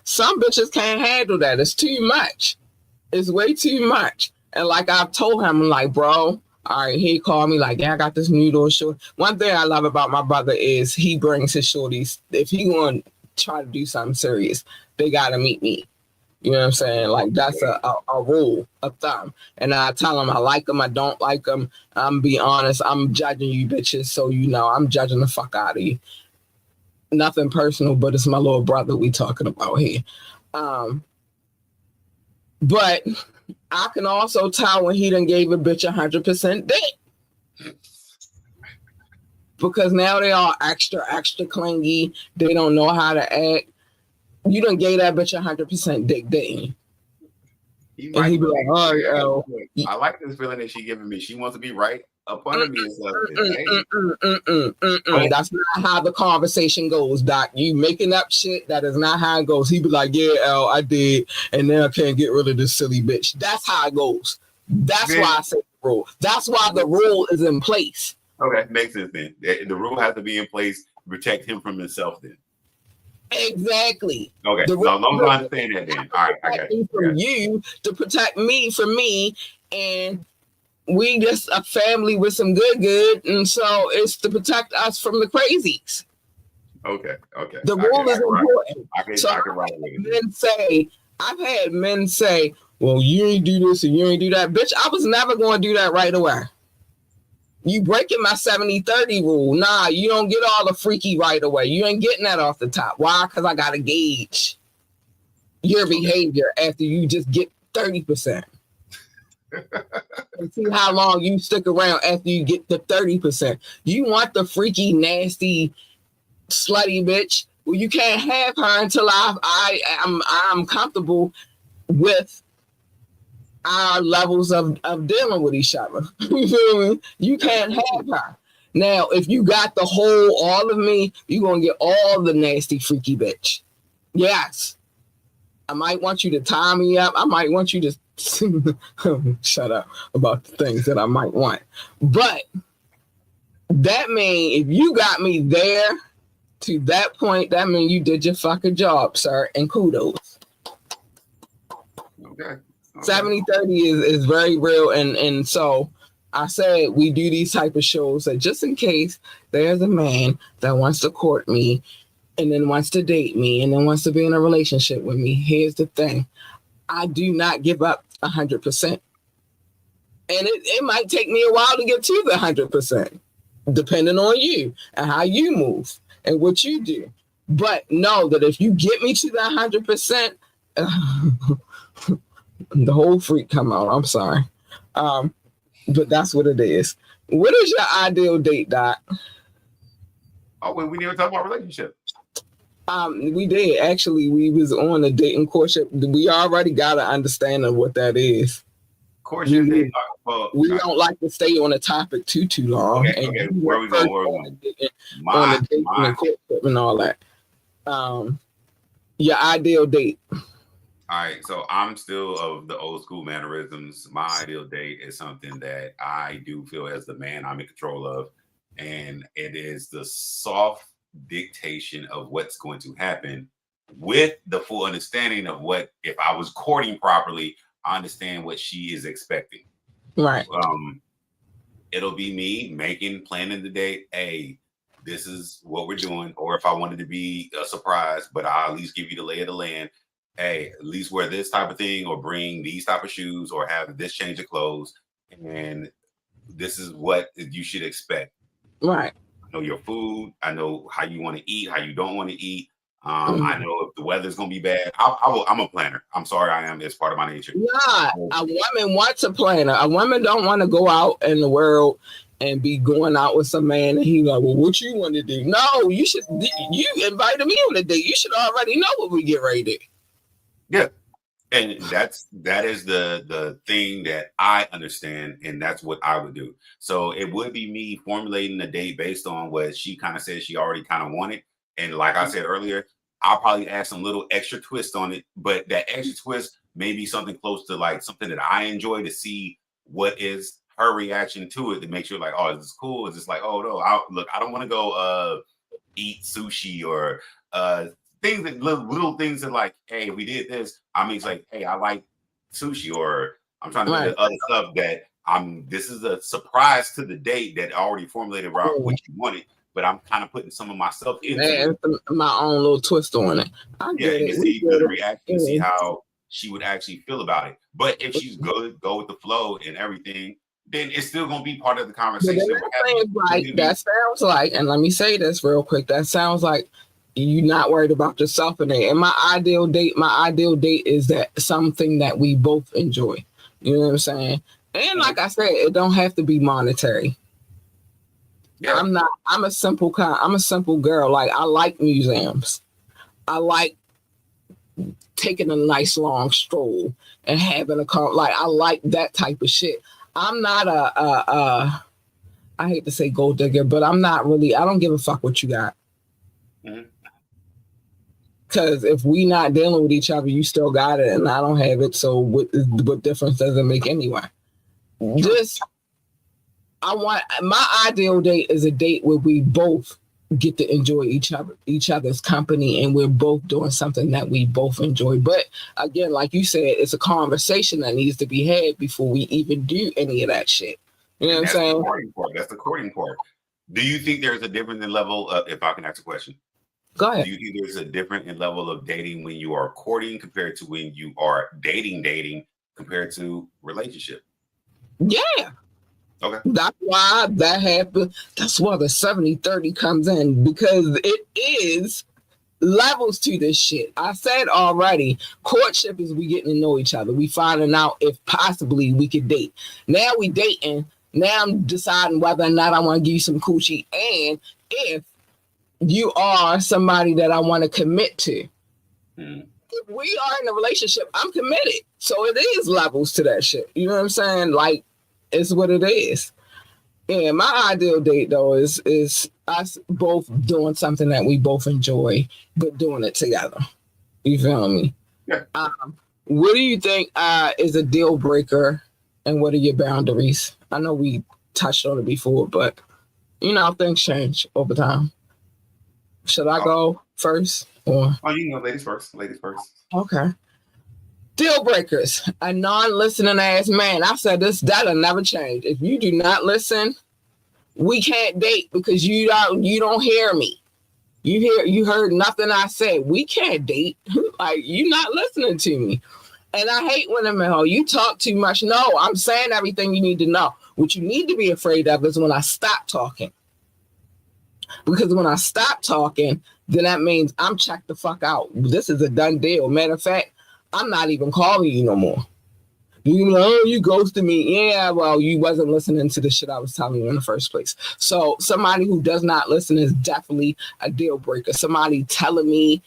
Some bitches can't handle that. It's too much. It's way too much. And like I've told him, I'm like, bro, all right, he called me like, yeah, I got this new little shorty. One thing I love about my brother is he brings his shorties. If he want to try to do something serious, they got to meet me. You know what I'm saying? Like, that's a rule of thumb. And I tell them I like them, I don't like them. I'm be honest, I'm judging you bitches. So, you know, I'm judging the fuck out of you. Nothing personal, but it's my little brother we talking about here. But I can also tell when he done gave a bitch 100% dick. Because now they are extra clingy. They don't know how to act. You done gave that bitch 100% dick, didn't you? And he be like, oh,
I like this feeling that she giving me. She wants to be right up under me and stuff.
That's not how the conversation goes, Doc. You making up shit. That is not how it goes. He be like, yeah, L, I did. And now I can't get rid of this silly bitch. That's how it goes. That's why I say the rule. That's why the rule is in place.
Okay, makes sense then. The rule has to be in place to protect him from himself then.
Exactly.
Okay, so as long as I understand that then. All right, I got you.
From you to protect me from me, and we just a family with some good, and so it's to protect us from the crazies.
Okay.
The rule is important.
I can write with it.
I've had men say, well, you ain't do this and you ain't do that. Bitch, I was never going to do that right away. You breaking my 70-30 rule. Nah, you don't get all the freaky right away. You ain't getting that off the top. Why? Because I got to gauge your behavior after you just get 30%. And see how long you stick around after you get the 30%. You want the freaky, nasty, slutty bitch. Well, you can't have her until I'm comfortable with our levels of dealing with each other. You feel me? You can't have her. Now, if you got the whole all of me, you're going to get all the nasty, freaky bitch. Yes. I might want you to tie me up. I might want you to shut up about the things that I might want. But that means if you got me there to that point, that means you did your fucking job, sir, and kudos.
Okay.
70-30 is very real, and so I said we do these type of shows that just in case there's a man that wants to court me and then wants to date me and then wants to be in a relationship with me, here's the thing. I do not give up 100%. And it might take me a while to get to the 100%. depending on you and how you move and what you do. But know that if you get me to that 100%, the whole freak come out. I'm sorry. But that's what it is. What is your ideal date, Doc?
Oh, we didn't even talk about relationship.
We did. Actually, we was on a dating courtship. We already got an understanding of what that is.
Courtship date.
We don't like to stay on a topic too long.
Okay. Where we going?
On the dating and courtship and all that. Your ideal date.
All right, so I'm still of the old school mannerisms. My ideal date is something that I do feel as the man I'm in control of, and it is the soft dictation of what's going to happen with the full understanding of what, if I was courting properly, I understand what she is expecting.
Right.
It'll be me planning the date. Hey, this is what we're doing. Or if I wanted to be a surprise, but I'll at least give you the lay of the land. Hey, at least wear this type of thing, or bring these type of shoes, or have this change of clothes. And this is what you should expect.
Right.
I know your food. I know how you want to eat, how you don't want to eat. I know if the weather's gonna be bad. I'm a planner. I'm sorry, I am. It's part of my nature.
Yeah, a woman wants a planner. A woman don't want to go out in the world and be going out with some man and he like, well, what you want to do? No, you should. You invited me on a date. You should already know what we get ready to do.
Yeah. And that is the thing that I understand, and that's what I would do. So it would be me formulating a date based on what she kind of said she already kind of wanted. And like I said earlier, I'll probably add some little extra twist on it, but that extra twist may be something close to like something that I enjoy, to see what is her reaction to it, to make sure like, oh, is this cool? Is this like, oh no, I don't want to go eat sushi, or things that little things that like, hey, we did this. I mean, it's like, hey, I like sushi, or I'm trying to think of other stuff that this is a surprise to the date that already formulated around what you wanted, but I'm kind of putting some of myself into
my own little twist on it.
You see the reaction, see how she would actually feel about it. But if she's good, go with the flow and everything, then it's still gonna be part of the conversation.
That sounds like, and let me say this real quick, that sounds like you're not worried about yourself in it. And my ideal date is that something that we both enjoy. You know what I'm saying? And like I said, it don't have to be monetary. Yeah. I'm a simple girl. Like, I like museums. I like taking a nice long stroll and having I like that type of shit. I'm not I hate to say gold digger, but I don't give a fuck what you got. Mm-hmm. Because if we not dealing with each other, you still got it and I don't have it. So what difference does it make anyway? My ideal date is a date where we both get to enjoy each other's company, and we're both doing something that we both enjoy. But again, like you said, it's a conversation that needs to be had before we even do any of that shit. You know what I'm saying?
That's the courting part. Do you think there's a different level of, if I can ask a question?
Go ahead.
Do you think there's a different level of dating when you are courting compared to when you are dating compared to relationship?
Yeah.
Okay.
That's why that happens. That's why the 70-30 comes in, because it is levels to this shit. I said already, courtship is we getting to know each other. We finding out if possibly we could date. Now we dating. Now I'm deciding whether or not I want to give you some coochie, and if you are somebody that I want to commit to. If we are in a relationship, I'm committed. So it is levels to that shit. You know what I'm saying? Like, it's what it is. Yeah, my ideal date though is us both doing something that we both enjoy, but doing it together. You feel me?
Yeah.
What do you think is a deal breaker, and what are your boundaries? I know we touched on it before, but things change over time. Should I go first? Or?
Oh, ladies first.
Okay. Deal breakers. A non-listening ass man. I said that'll never change. If you do not listen, we can't date because you don't hear me. You heard nothing I said. We can't date. Like, you not listening to me. And I hate when I'm at home. You talk too much. No, I'm saying everything you need to know. What you need to be afraid of is when I stop talking. Because when I stop talking, then that means I'm checked the fuck out. This is a done deal. Matter of fact, I'm not even calling you no more. You know, oh, you ghosted me. Yeah, well, you wasn't listening to the shit I was telling you in the first place. So somebody who does not listen is definitely a deal breaker. Somebody telling me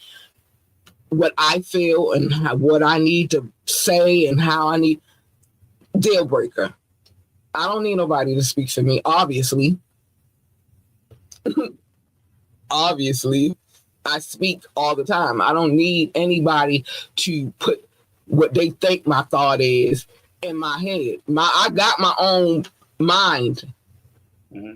what I feel and what I need to say and how I need, deal breaker. I don't need nobody to speak for me, obviously. Obviously, I speak all the time. I don't need anybody to put what they think my thought is in my head. I got my own mind. Mm-hmm.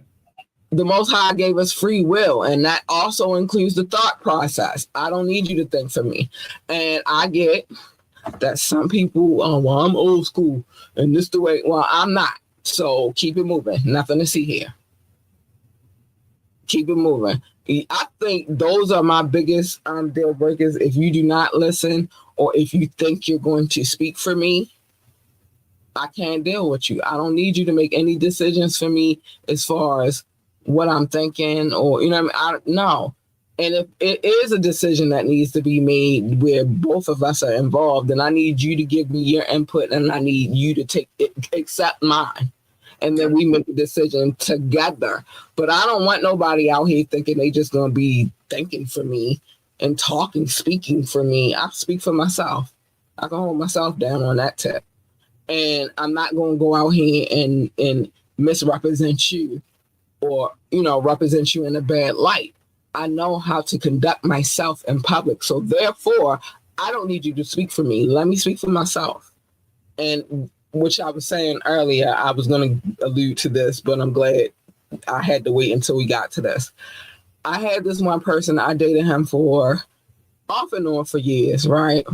The Most High gave us free will, and that also includes the thought process. I don't need you to think for me. And I get that some people, oh, well, I'm old school, and this the way. Well, I'm not. So keep it moving. Nothing to see here. Keep it moving. I think those are my biggest deal breakers. If you do not listen, or if you think you're going to speak for me, I can't deal with you. I don't need you to make any decisions for me as far as what I'm thinking, or, you know what I mean? No. And if it is a decision that needs to be made where both of us are involved, then I need you to give me your input, and I need you to accept mine. And then we make a decision together. But I don't want nobody out here thinking they just going to be thinking for me and speaking for me. I speak for myself. I can hold myself down on that tip. And I'm not going to go out here and misrepresent you, or, you know, represent you in a bad light. I know how to conduct myself in public. So therefore, I don't need you to speak for me. Let me speak for myself. And which I was saying earlier, I was going to allude to this, but I'm glad I had to wait until we got to this. I had this one person, I dated him for off and on for years, right?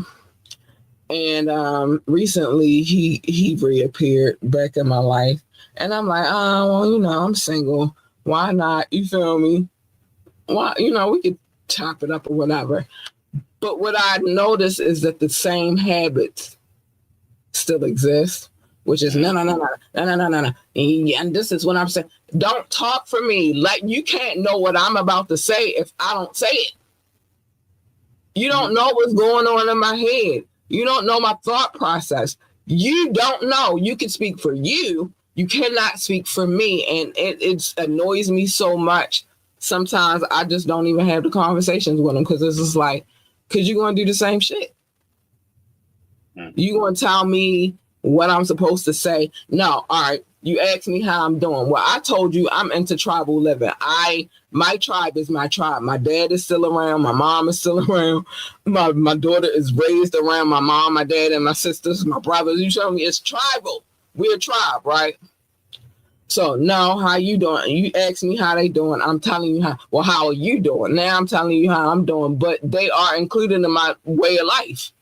And recently he reappeared back in my life. And I'm like, oh, well, you know, I'm single. Why not? You feel me? Why, you know, we could chop it up or whatever. But what I noticed is that the same habits still exist, which is no. And this is what I'm saying. Don't talk for me. Like, you can't know what I'm about to say if I don't say it. You don't know what's going on in my head. You don't know my thought process. You don't know. You can speak for you. You cannot speak for me. And it annoys me so much. Sometimes I just don't even have the conversations with them, because it's just like, because you're going to do the same shit. You going to tell me what I'm supposed to say? No. All right. You asked me how I'm doing. Well, I told you I'm into tribal living. My tribe is my tribe. My dad is still around. My mom is still around. My daughter is raised around my mom, my dad, and my sisters, my brothers. You show me it's tribal. We're a tribe, right? So now, how you doing? You ask me how they doing. I'm telling you how. Well, how are you doing? Now I'm telling you how I'm doing. But they are included in my way of life.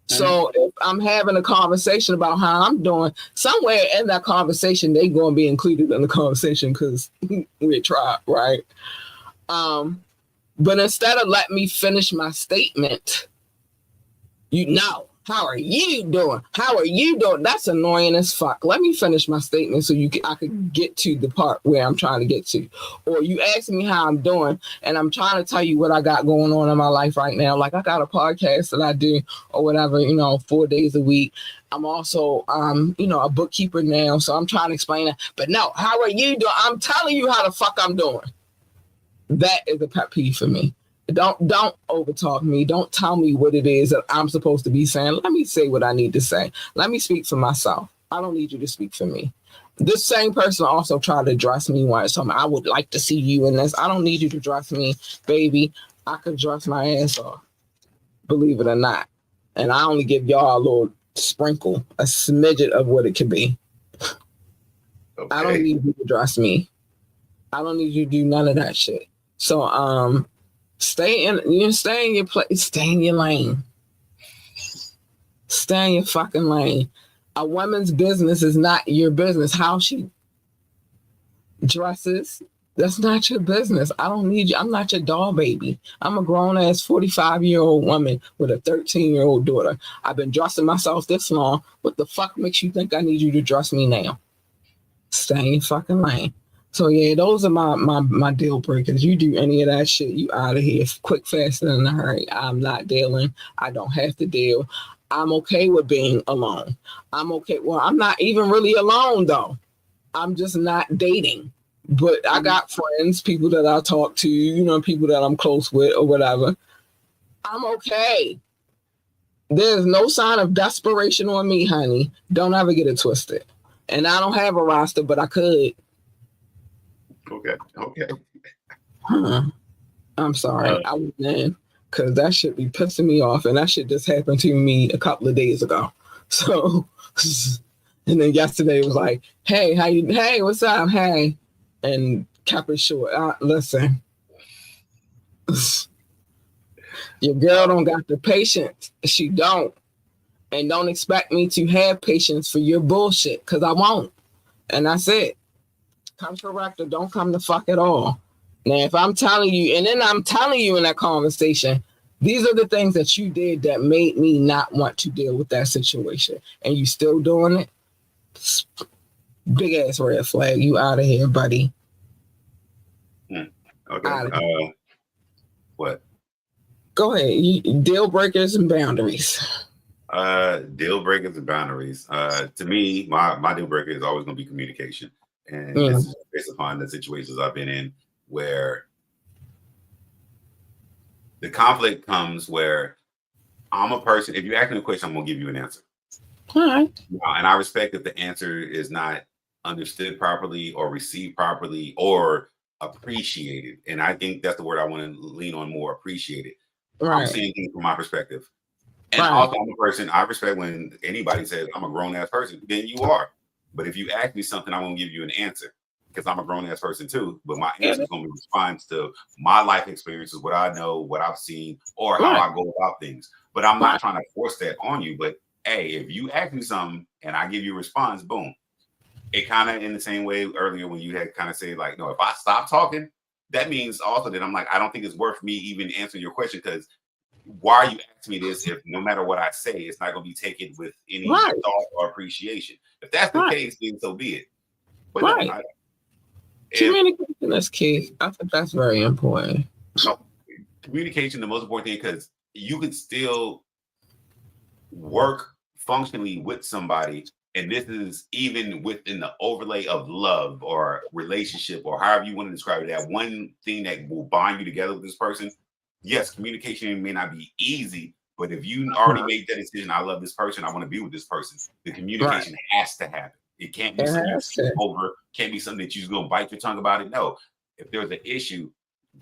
So if I'm having a conversation about how I'm doing, somewhere in that conversation, they're going to be included in the conversation, because we're a tribe, right? But instead of letting me finish my statement, you know, how are you doing? How are you doing? That's annoying as fuck. Let me finish my statement so I could get to the part where I'm trying to get to. Or you ask me how I'm doing, and I'm trying to tell you what I got going on in my life right now. Like, I got a podcast that I do or whatever, you know, 4 days a week. I'm also, you know, a bookkeeper now. So I'm trying to explain it. But no, how are you doing? I'm telling you how the fuck I'm doing. That is a pet peeve for me. Don't overtalk me. Don't tell me what it is that I'm supposed to be saying. Let me say what I need to say. Let me speak for myself. I don't need you to speak for me. This same person also tried to address me once. Told me, I would like to see you in this. I don't need you to address me, baby. I could dress my ass off, believe it or not. And I only give y'all a little sprinkle, a smidget of what it could be. Okay. I don't need you to address me. I don't need you to do none of that shit. So, stay in your place. Stay in your lane. Stay in your fucking lane. A woman's business is not your business. How she dresses, that's not your business. I don't need you. I'm not your doll baby. I'm a grown ass 45-year-old woman with a 13-year-old daughter. I've been dressing myself this long. What the fuck makes you think I need you to dress me now? Stay in your fucking lane. So yeah, those are my deal breakers. You do any of that shit, you out of here. Quick, fast, and in a hurry. I'm not dealing. I don't have to deal. I'm okay with being alone. I'm okay. Well, I'm not even really alone though. I'm just not dating. But I got friends, people that I talk to, you know, people that I'm close with or whatever. I'm okay. There's no sign of desperation on me, honey. Don't ever get it twisted. And I don't have a roster, but I could.
Okay.
I'm sorry. I was in because that should be pissing me off. And that shit just happened to me a couple of days ago. So, and then yesterday it was like, hey, hey, what's up? Hey. And kept it short. Listen, your girl don't got the patience. She don't. And don't expect me to have patience for your bullshit because I won't. And that's it. Come correct or don't come the fuck at all. Now, if I'm telling you, and then I'm telling you in that conversation, these are the things that you did that made me not want to deal with that situation. And you still doing it? Big ass red flag. You out of here, buddy.
Okay. What?
Go ahead. Deal breakers and boundaries.
Deal breakers and boundaries. To me, my deal breaker is always going to be communication. And this is based upon the situations I've been in where the conflict comes where I'm a person. If you ask me a question, I'm going to give you an answer.
All right.
And I respect if the answer is not understood properly or received properly or appreciated. And I think that's the word I want to lean on more, appreciated. Right. I'm seeing things from my perspective. And also, I'm a person, I respect when anybody says I'm a grown-ass person, then you are. But if you ask me something, I won't give you an answer because I'm a grown-ass person too. But my answer is going to be response to my life experiences, what I know, what I've seen, or how I go about things. But I'm not trying to force that on you. But hey, if you ask me something and I give you a response, boom. It kind of in the same way earlier when you had kind of said like, no, if I stop talking, that means also that I'm like, I don't think it's worth me even answering your question because why are you asking me this if no matter what I say, it's not going to be taken with any thought or appreciation? If that's the case, then so be it. But no,
communication is key. I think that's very important.
No, communication, the most important thing, because you could still work functionally with somebody. And this is even within the overlay of love or relationship or however you want to describe it. That one thing that will bind you together with this person. Yes, communication may not be easy, but if you already made that decision, I love this person, I want to be with this person, the communication has to happen. It can't be something you skip over, can't be something that you're just going to bite your tongue about it. No, if there's an issue,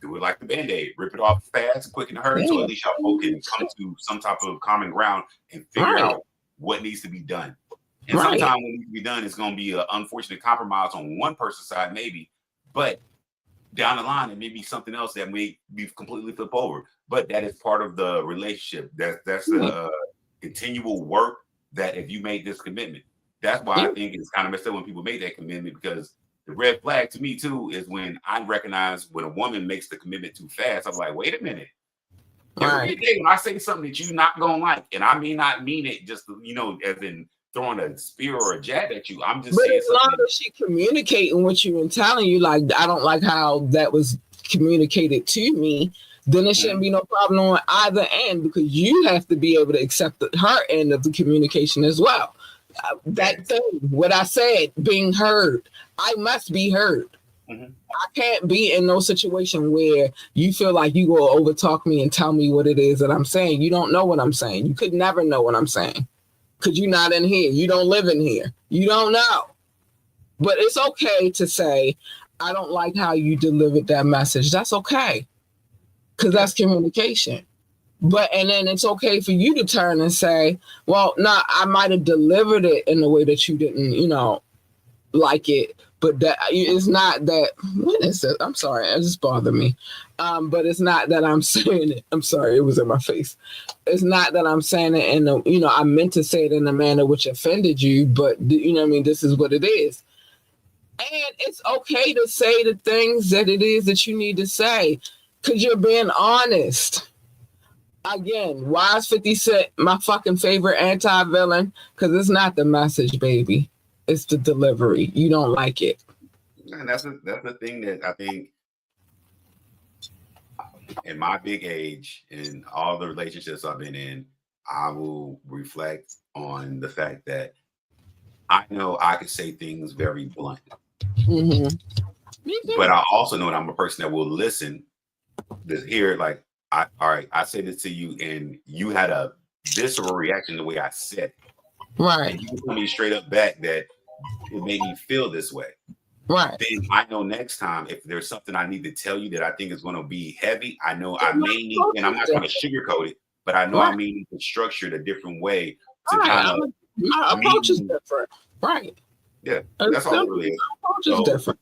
do it like the Band-Aid, rip it off fast, quick and hurt, so at least y'all both can come to some type of common ground and figure out what needs to be done. And sometimes what needs to be done is going to be an unfortunate compromise on one person's side, maybe, but down the line, it may be something else that may be completely flip over. But that is part of the relationship. That's the continual work that if you made this commitment. That's why I think it's kind of messed up when people make that commitment because the red flag to me too is when I recognize when a woman makes the commitment too fast. I'm like, wait a minute. Every day when I say something that you're not gonna like, and I may not mean it just as in throwing a spear or a jab at you. I'm just saying
as long as she communicating with you and telling you like I don't like how that was communicated to me, then it shouldn't be no problem on either end because you have to be able to accept her end of the communication as well. That thing, what I said, being heard, I must be heard. I can't be in no situation where you feel like you go over talk me and tell me what it is that I'm saying. You don't know what I'm saying. You could never know what I'm saying. Because you're not in here. You don't live in here. You don't know. But it's okay to say, I don't like how you delivered that message. That's okay. Because that's communication. And then it's okay for you to turn and say, well, I might have delivered it in a way that you didn't, like it. But that it's not that, what is it? I'm sorry. It just bothered me. But it's not that I'm saying it. I'm sorry. It was in my face. It's not that I'm saying it in I meant to say it in a manner which offended you, but this is what it is. And it's okay to say the things that it is that you need to say because you're being honest. Again, why is 50 Cent my fucking favorite anti-villain? Because it's not the message, baby. It's the delivery. You don't like it.
And that's the thing that I think in my big age and all the relationships I've been in, I will reflect on the fact that I know I could say things very blunt.
Mm-hmm.
But I also know that I'm a person that will listen to hear like, all right, I said this to you and you had a visceral reaction the way I said it.
Right.
And you can tell me straight up back that it made me feel this way.
Right.
Then I know next time if there's something I need to tell you that I think is going to be heavy, I know I may need, and I'm not going to sugarcoat it, but I know I may need to structure it a different way to kind of.
My approach is different. Right.
Yeah, that's all it really is.
My approach is different.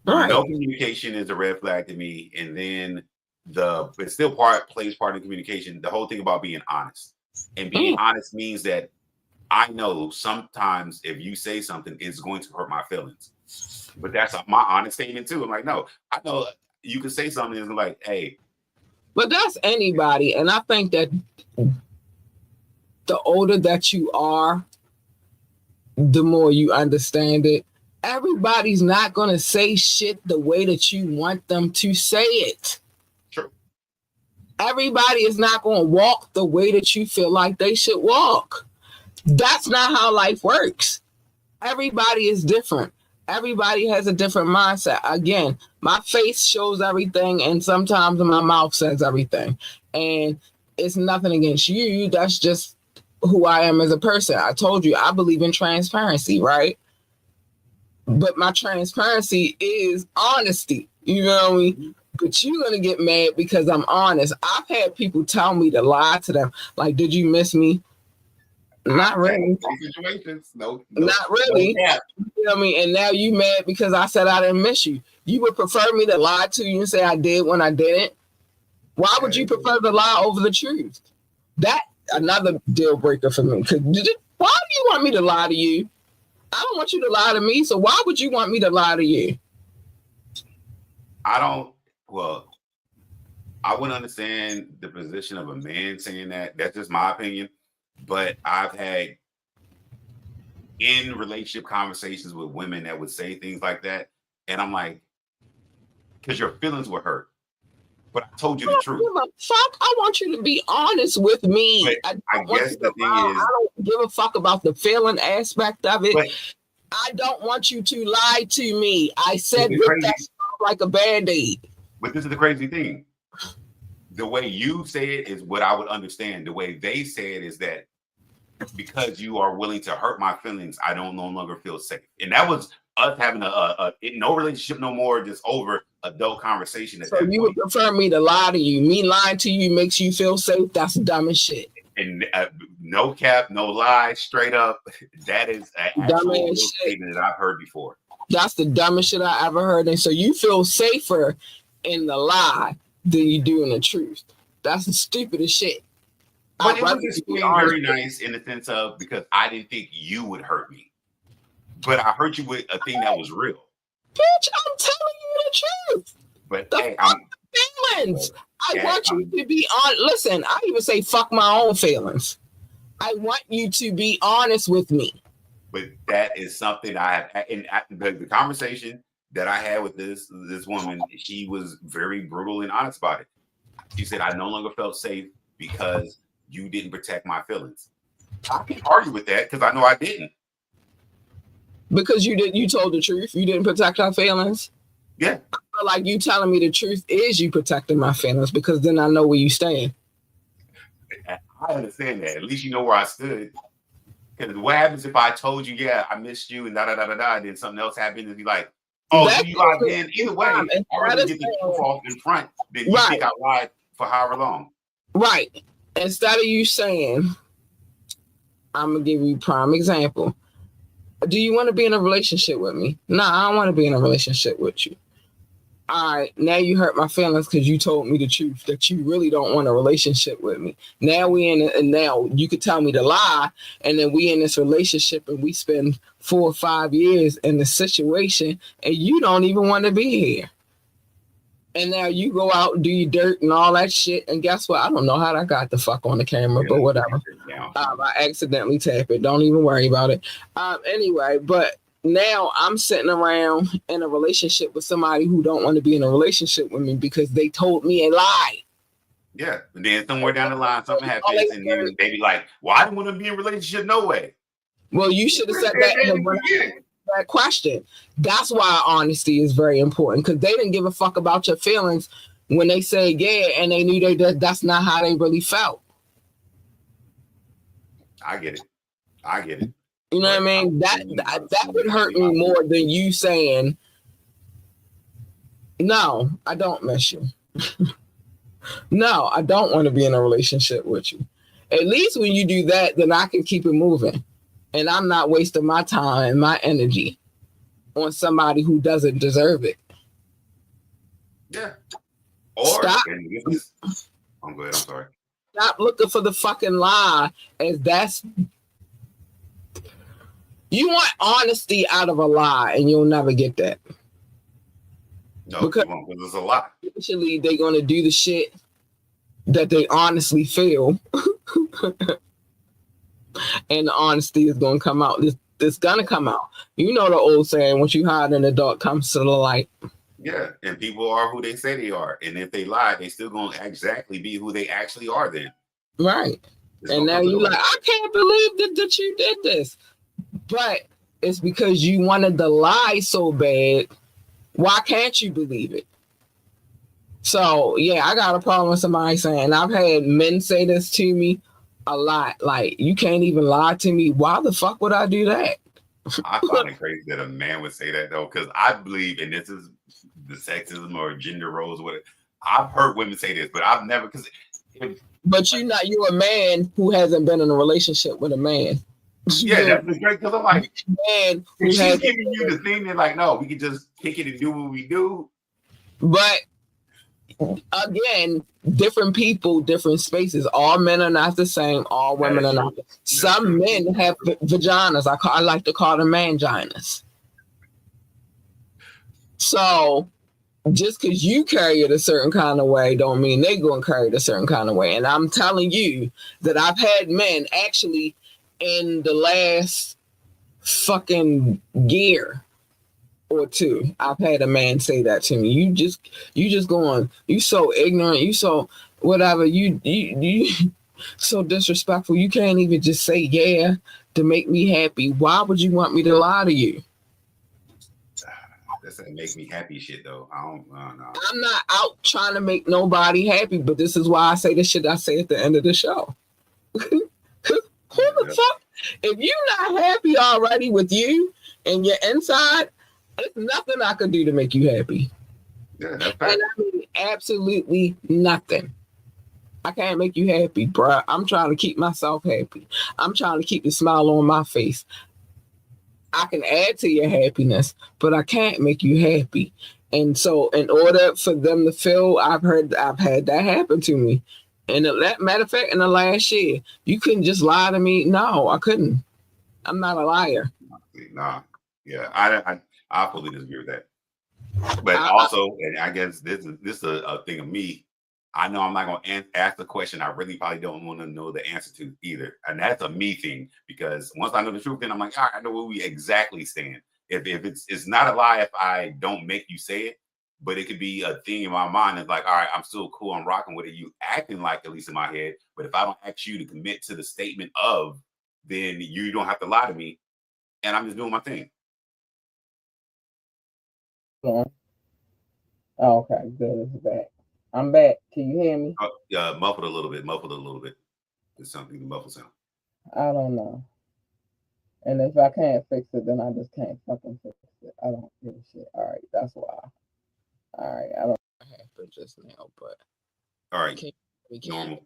Right. No communication is a red flag to me, and then it still plays part in communication. The whole thing about being honest, and being honest means that I know sometimes if you say something, it's going to hurt my feelings. But that's my honest statement too. I'm like, no, I know you can say something and it's like, hey.
But that's anybody. And I think that the older that you are, the more you understand it. Everybody's not going to say shit the way that you want them to say it.
True.
Everybody is not going to walk the way that you feel like they should walk. That's not how life works. Everybody is different. Everybody has a different mindset. Again, my face shows everything, and sometimes my mouth says everything. And it's nothing against you. That's just who I am as a person. I told you I believe in transparency, right? But my transparency is honesty. You know what I mean? But you're going to get mad because I'm honest. I've had people tell me to lie to them. Like, did you miss me? Not really.
Situations. No,
not really.
No,
you know what I mean? And now you mad because I said I didn't miss you. You would prefer me to lie to you and say I did when I didn't? Why would you prefer to lie over the truth? That another deal breaker for me. Why do you want me to lie to you? I don't want you to lie to me. So why would you want me to lie to you?
I wouldn't understand the position of a man saying that. That's just my opinion. But I've had in relationship conversations with women that would say things like that. And I'm like, because your feelings were hurt. But I told you the truth.
Fuck, I want you to be honest with me.
I guess the thing is,
I don't give a fuck about the feeling aspect of it. I don't want you to lie to me. I said that like a Band-Aid.
But this is the crazy thing. The way you say it is what I would understand. The way they say it is that because you are willing to hurt my feelings, I don't no longer feel safe. And that was us having a no relationship no more, just over adult conversation.
So you would prefer me to lie to you? Me lying to you makes you feel safe? That's dumb as shit.
And no cap, no lie, straight up. That is an actual statement that I've heard before.
That's the dumbest shit I ever heard. And so you feel safer in the lie than you do in the truth. That's the stupidest shit.
But it was just very nice in the sense of because I didn't think you would hurt me. But I hurt you with a thing that was real.
Bitch, I'm telling you the truth.
But
hey, I'm feelings. I want you to be on. Listen, I even say fuck my own feelings. I want you to be honest with me.
But that is something I have in the conversation that I had with this woman. She was very brutal and honest about it. She said, I no longer felt safe because you didn't protect my feelings. I can't argue with that because I know I didn't.
Because you told the truth. You didn't protect our feelings.
Yeah.
I feel like you telling me the truth is you protecting my feelings because then I know where you stand.
I understand that. At least you know where I stood. Because what happens if I told you, yeah, I missed you and and then something else happened and be like, oh, so you lied then? Either way, I rather get the proof off in front than you think I lied for however long.
Right. Instead of you saying, I'm going to give you a prime example. Do you want to be in a relationship with me? No, I don't want to be in a relationship with you. All right, now you hurt my feelings because you told me the truth that you really don't want a relationship with me. Now now you could tell me to lie, and then we in this relationship and we spend 4 or 5 years in the situation, and you don't even want to be here. And now you go out and do your dirt and all that shit, and guess what? I don't know how that got the fuck on the camera, but whatever. I accidentally tap it. Don't even worry about it. Anyway, but now I'm sitting around in a relationship with somebody who don't want to be in a relationship with me because they told me a lie.
Yeah. And then somewhere down the line, something happens, and then they be like, well, I don't want to be in a relationship, no way.
Well, you should have said that that question. That's why honesty is very important, because they didn't give a fuck about your feelings when they said yeah, and they knew that's not how they really felt.
I get it.
You know what I mean? That would hurt me more than you saying, no, I don't miss you. No, I don't want to be in a relationship with you. At least when you do that, then I can keep it moving. And I'm not wasting my time and my energy on somebody who doesn't deserve it.
Yeah. Or
stop.
I'm good. I'm sorry.
Stop looking for the fucking lie, as that's. You want honesty out of a lie, and you'll never get that.
No, because you won't, because it's a lie.
Eventually, they're gonna do the shit that they honestly feel, and the honesty is gonna come out. It's gonna come out. You know the old saying: "What you hide in the dark comes to the light."
Yeah, and people are who they say they are, and if they lie, they still gonna exactly be who they actually are. Then,
right? And now you like, I can't believe that you did this, but it's because you wanted the lie so bad. Why can't you believe it? So yeah, I got a problem with somebody saying, I've had men say this to me a lot. Like, you can't even lie to me. Why the fuck would I do that?
I find it crazy that a man would say that though, because I believe, and this is the sexism or gender roles, whatever. I've heard women say this, but I've never, because.
But you're a man who hasn't been in a relationship with a man.
Yeah, that's great, because I'm like, man, who she's giving you the thing, they're like, no, we can just kick it and do what we do.
But again, different people, different spaces. All men are not the same. All women are not. Some men have vaginas. I like to call them manginas. So just because you carry it a certain kind of way don't mean they're going to carry it a certain kind of way. And I'm telling you that I've had men actually in the last fucking year or two, I've had a man say that to me. You just going, you so ignorant, you so whatever, you so disrespectful. You can't even just say yeah to make me happy. Why would you want me to lie to you?
That's that make me happy shit though. I don't know.
I'm not out trying to make nobody happy, but this is why I say the shit I say at the end of the show. Who the fuck? If you're not happy already with you and your inside, there's nothing I could do to make you happy.
Yeah, that's
and I mean absolutely nothing. I can't make you happy, bruh. I'm trying to keep myself happy. I'm trying to keep the smile on my face. I can add to your happiness, but I can't make you happy. And so in order for them to feel, I've had that happen to me. And that matter of fact, in the last year, you couldn't just lie to me. No, I couldn't. I'm not a liar.
Nah. Yeah, I fully disagree with that. But also, and I guess this is a thing of me. I know I'm not going to ask the question I really probably don't want to know the answer to either. And that's a me thing, because once I know the truth, then I'm like, all right, I know where we exactly stand. If it's not a lie if I don't make you say it, but it could be a thing in my mind. It's like, all right, I'm still cool. I'm rocking with it. You acting like, at least in my head. But if I don't ask you to commit to the statement of, then you don't have to lie to me. And I'm just doing my thing.
Yeah. Oh, okay, good. It's back. I'm back. Can you hear me?
Muffled a little bit. There's something to muffle sound.
I don't know. And if I can't fix it, then I just can't fucking fix it. I don't give a shit. All right, that's why. All right, I don't know what happened just now, but
all right, normal.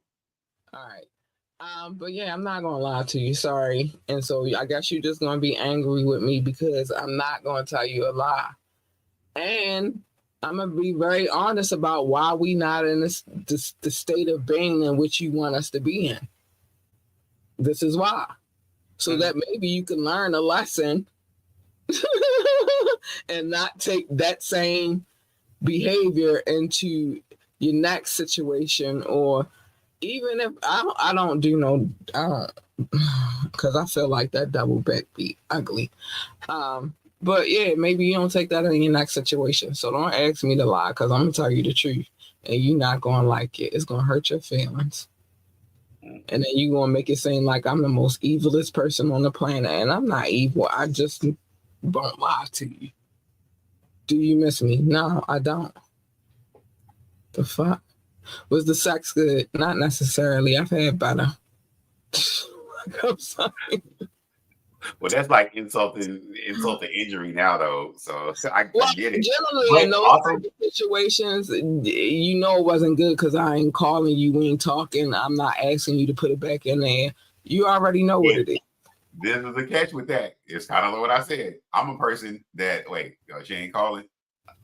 All right. But yeah, I'm not gonna lie to you. Sorry. And so I guess you're just gonna be angry with me because I'm not gonna tell you a lie. And I'm gonna be very honest about why we not in the state of being in which you want us to be in. This is why. So that maybe you can learn a lesson and not take that same behavior into your next situation, or even if I don't do no, because I feel like that double back be ugly. But yeah, maybe you don't take that in your next situation. So don't ask me to lie because I'm gonna tell you the truth, and you're not gonna like it. It's gonna hurt your feelings, and then you're gonna make it seem like I'm the most evilest person on the planet, and I'm not evil. I just won't lie to you. Do you miss me? No, I don't. The fuck? Was the sex good? Not necessarily. I've had better. I'm sorry.
Well, that's like insult to injury now, though. So I get it.
Generally,
But
in those
also,
type of situations, you know it wasn't good because I ain't calling you, we ain't talking. I'm not asking you to put it back in there. You already know what it is.
this is the catch with that. It's kind of what I said. I'm a person that she ain't calling.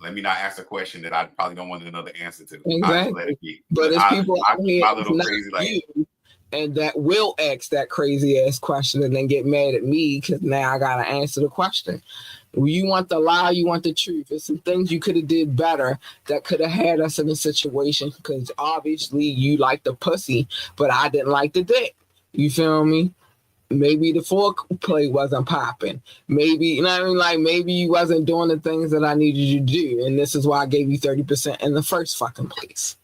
Let me not ask a question that I probably don't want another answer to.
Exactly.
I just let it be.
But it's people out here,
my little crazy
you, and that will ask that crazy ass question and then get mad at me because now I gotta answer the question. You want the lie, you want the truth. It's some things you could have did better that could have had us in a situation because obviously you like the pussy, but I didn't like the dick. You feel me? Maybe the foreplay wasn't popping. Maybe, you know what I mean? Like maybe you wasn't doing the things that I needed you to do. And this is why I gave you 30% in the first fucking place.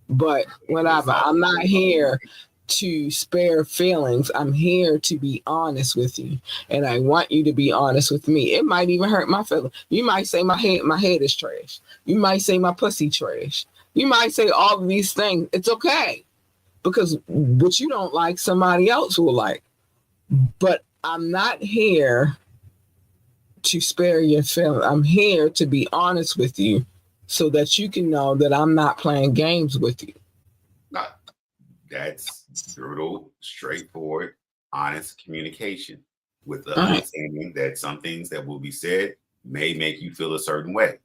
But whatever. I'm not here to spare feelings. I'm here to be honest with you. And I want you to be honest with me. It might even hurt my feelings. You might say my head is trash. You might say my pussy trash. You might say all of these things. It's okay. Because what you don't like, somebody else will like. But I'm not here to spare your feelings. I'm here to be honest with you so that you can know that I'm not playing games with you.
That's brutal, straightforward, honest communication with the understanding that some things that will be said may make you feel a certain way.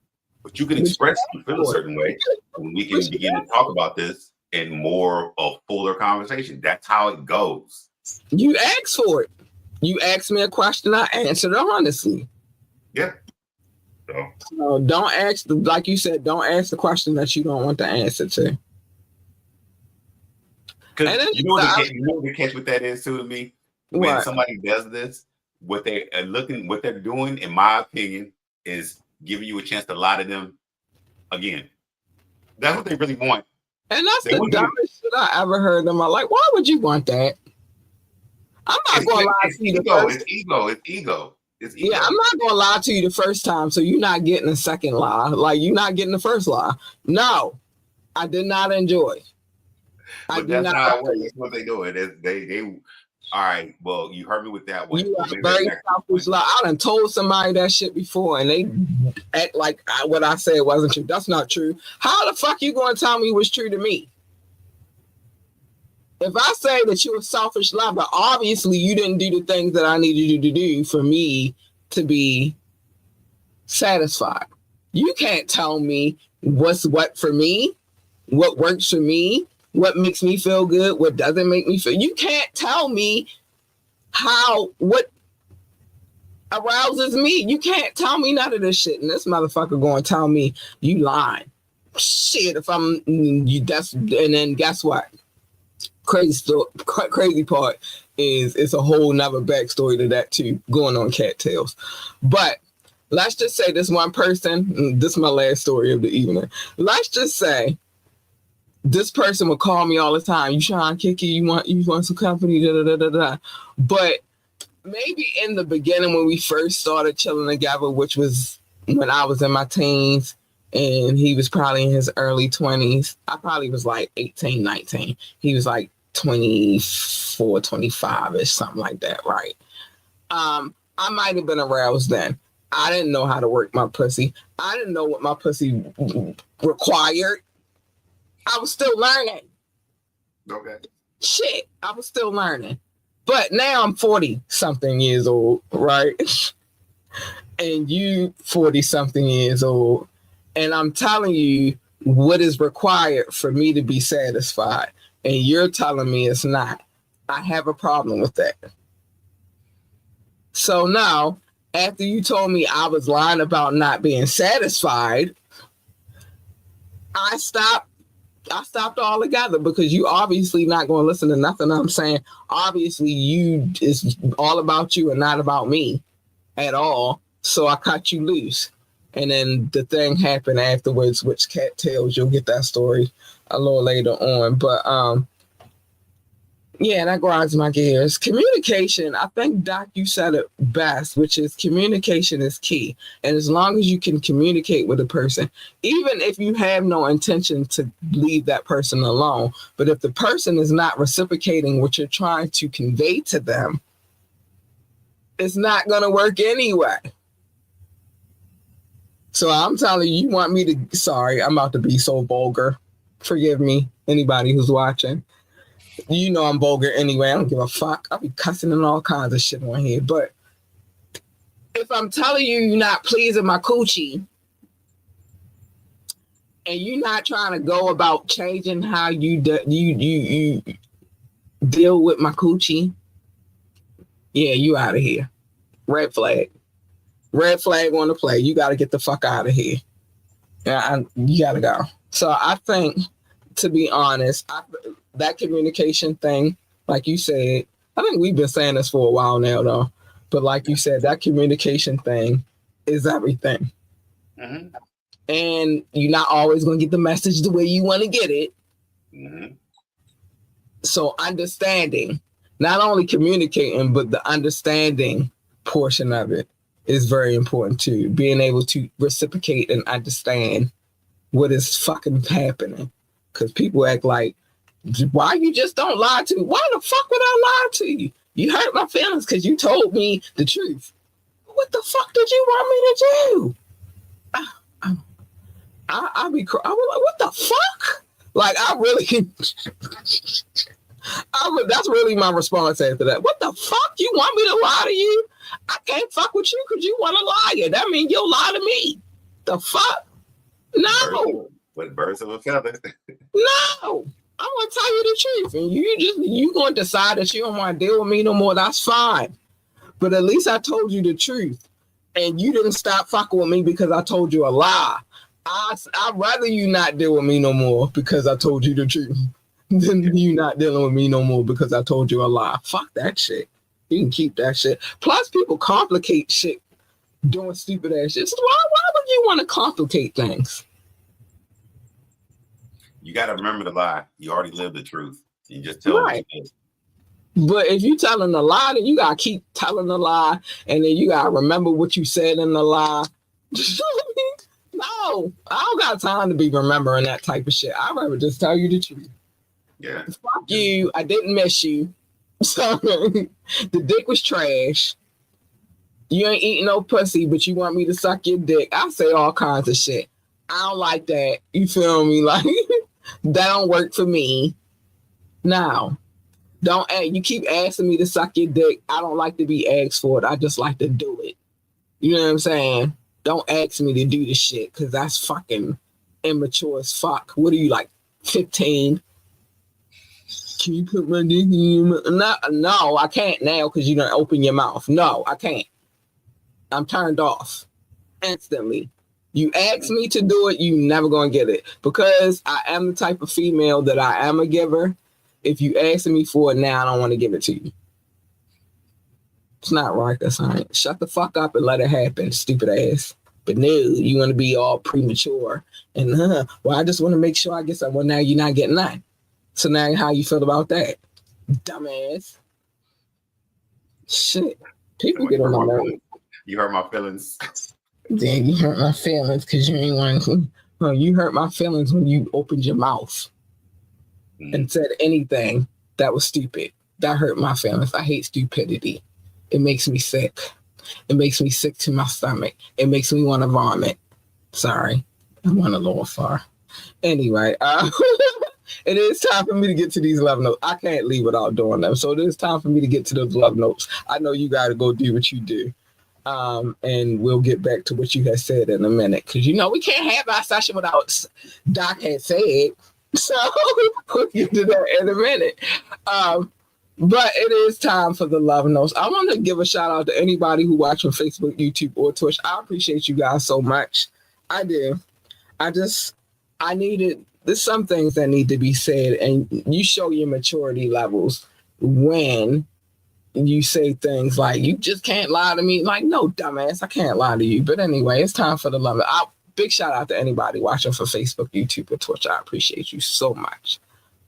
But you can express you feel a certain way when we can begin to talk about this in more of fuller conversation. That's how it goes.
You asked for it. You asked me a question, I answered it honestly.
Yeah.
So don't ask, like you said, don't ask the question that you don't want the answer to.
Because you know what the catch with that is too to me? When somebody does this, what they're doing, in my opinion, is giving you a chance to lie to them again. That's what they really want.
And that's the dumbest shit I ever heard in my life. Why would you want that? I'm not going to lie to you.
It's ego.
Yeah, I'm not going to lie to you the first time, so you're not getting a second lie. Like, you're not getting the first lie. No, I did not enjoy.
But that's not how it works. That's what they do. They all right, well, you heard me with that one.
You are very selfish. I done told somebody that shit before, and they act like what I said wasn't true. That's not true. How the fuck you going to tell me what's true to me? If I say that you're a selfish lover, obviously you didn't do the things that I needed you to do for me to be satisfied. You can't tell me what's what for me, what works for me, what makes me feel good, what doesn't make me feel. You can't tell me what arouses me. You can't tell me none of this shit. And this motherfucker going to tell me you lying. Shit, if I'm you, and then guess what? Crazy part is it's a whole nother backstory to that too, going on cattails. But let's just say this one person, this is my last story of the evening. Let's just say this person would call me all the time. You trying to kick it? You want some company? Da, da, da, da. But maybe in the beginning when we first started chilling together, which was when I was in my teens, and he was probably in his early 20s. I probably was like 18, 19. He was like 24, 25-ish, something like that, right? I might have been aroused then. I didn't know how to work my pussy. I didn't know what my pussy required. I was still learning.
Okay.
Shit, I was still learning. But now I'm 40-something years old, right? And you 40-something years old. And I'm telling you what is required for me to be satisfied. And you're telling me it's not. I have a problem with that. So now, after you told me I was lying about not being satisfied, I stopped altogether because you obviously not going to listen to nothing I'm saying. Obviously, it's all about you and not about me at all. So I cut you loose. And then the thing happened afterwards, which cat tails, you'll get that story a little later on. But yeah, that grinds my gears. Communication, I think, Doc, you said it best, which is communication is key. And as long as you can communicate with a person, even if you have no intention to leave that person alone, but if the person is not reciprocating what you're trying to convey to them, it's not going to work anyway. So I'm telling you, you want me to, sorry, I'm about to be so vulgar. Forgive me, anybody who's watching. You know I'm vulgar anyway. I don't give a fuck. I'll be cussing and all kinds of shit on here. But if I'm telling you you're not pleasing my coochie and you're not trying to go about changing how you deal with my coochie, yeah, you out of here. Red flag. Red flag on the play. You got to get the fuck out of here. Yeah, you got to go. So I think, to be honest, that communication thing, like you said, I think we've been saying this for a while now, though. But like you said, that communication thing is everything. Mm-hmm. And you're not always going to get the message the way you want to get it. Mm-hmm. So understanding, not only communicating, but the understanding portion of it is very important too. Being able to reciprocate and understand what is fucking happening. Because people act like, why you just don't lie to me? Why the fuck would I lie to you? You hurt my feelings because you told me the truth. What the fuck did you want me to do? I'll be like, what the fuck? Like, that's really my response after that. What the fuck? You want me to lie to you? I can't fuck with you because you want to lie. That means you'll lie to me. The fuck? No.
With birds of a feather.
No. I want to tell you the truth. And you going to decide that you don't want to deal with me no more. That's fine. But at least I told you the truth. And you didn't stop fucking with me because I told you a lie. I'd rather you not deal with me no more because I told you the truth than you not dealing with me no more because I told you a lie. Fuck that shit. You can keep that shit. Plus, people complicate shit doing stupid ass shit. So why would you want to complicate things?
You got to remember the lie. You already lived the truth. You just tell right. What
but if you telling a lie, then you got to keep telling the lie. And then you got to remember what you said in the lie. No, I don't got time to be remembering that type of shit. I'd rather just tell you the truth.
Yeah.
Fuck you. I didn't miss you. So the dick was trash. You ain't eating no pussy, but you want me to suck your dick. I say all kinds of shit. I don't like that. You feel me? Like, that don't work for me. No. You keep asking me to suck your dick. I don't like to be asked for it. I just like to do it. You know what I'm saying? Don't ask me to do this shit because that's fucking immature as fuck. What are you, like 15? Can you put my dick in your mouth? No, I can't now because you don't open your mouth. No, I can't. I'm turned off instantly. You ask me to do it, you never gonna get it. Because I am the type of female that I am a giver. If you ask me for it now, I don't want to give it to you. It's not right. That's all right. Shut the fuck up and let it happen, stupid ass. But no, you want to be all premature. And well, I just want to make sure I get some. Well, now you're not getting that. So now how you feel about that? Dumbass. Shit. People get on my nerves.
You hurt my feelings.
Damn, you hurt my feelings because you ain't want to. Well, you hurt my feelings when you opened your mouth and said anything that was stupid. That hurt my feelings. I hate stupidity. It makes me sick. It makes me sick to my stomach. It makes me want to vomit. Sorry. I went a little far. Anyway, it is time for me to get to these love notes. I can't leave without doing them. So it is time for me to get to those love notes. I know you got to go do what you do. And we'll get back to what you had said in a minute. Because, we can't have our session without Doc had said. So we'll get to that in a minute. But it is time for the love notes. I want to give a shout out to anybody who watch on Facebook, YouTube, or Twitch. I appreciate you guys so much. I do. There's some things that need to be said, and you show your maturity levels when you say things like, you just can't lie to me. Like, no, dumbass, I can't lie to you. But anyway, it's time for the love. Big shout out to anybody watching for Facebook, YouTube, or Twitch. I appreciate you so much.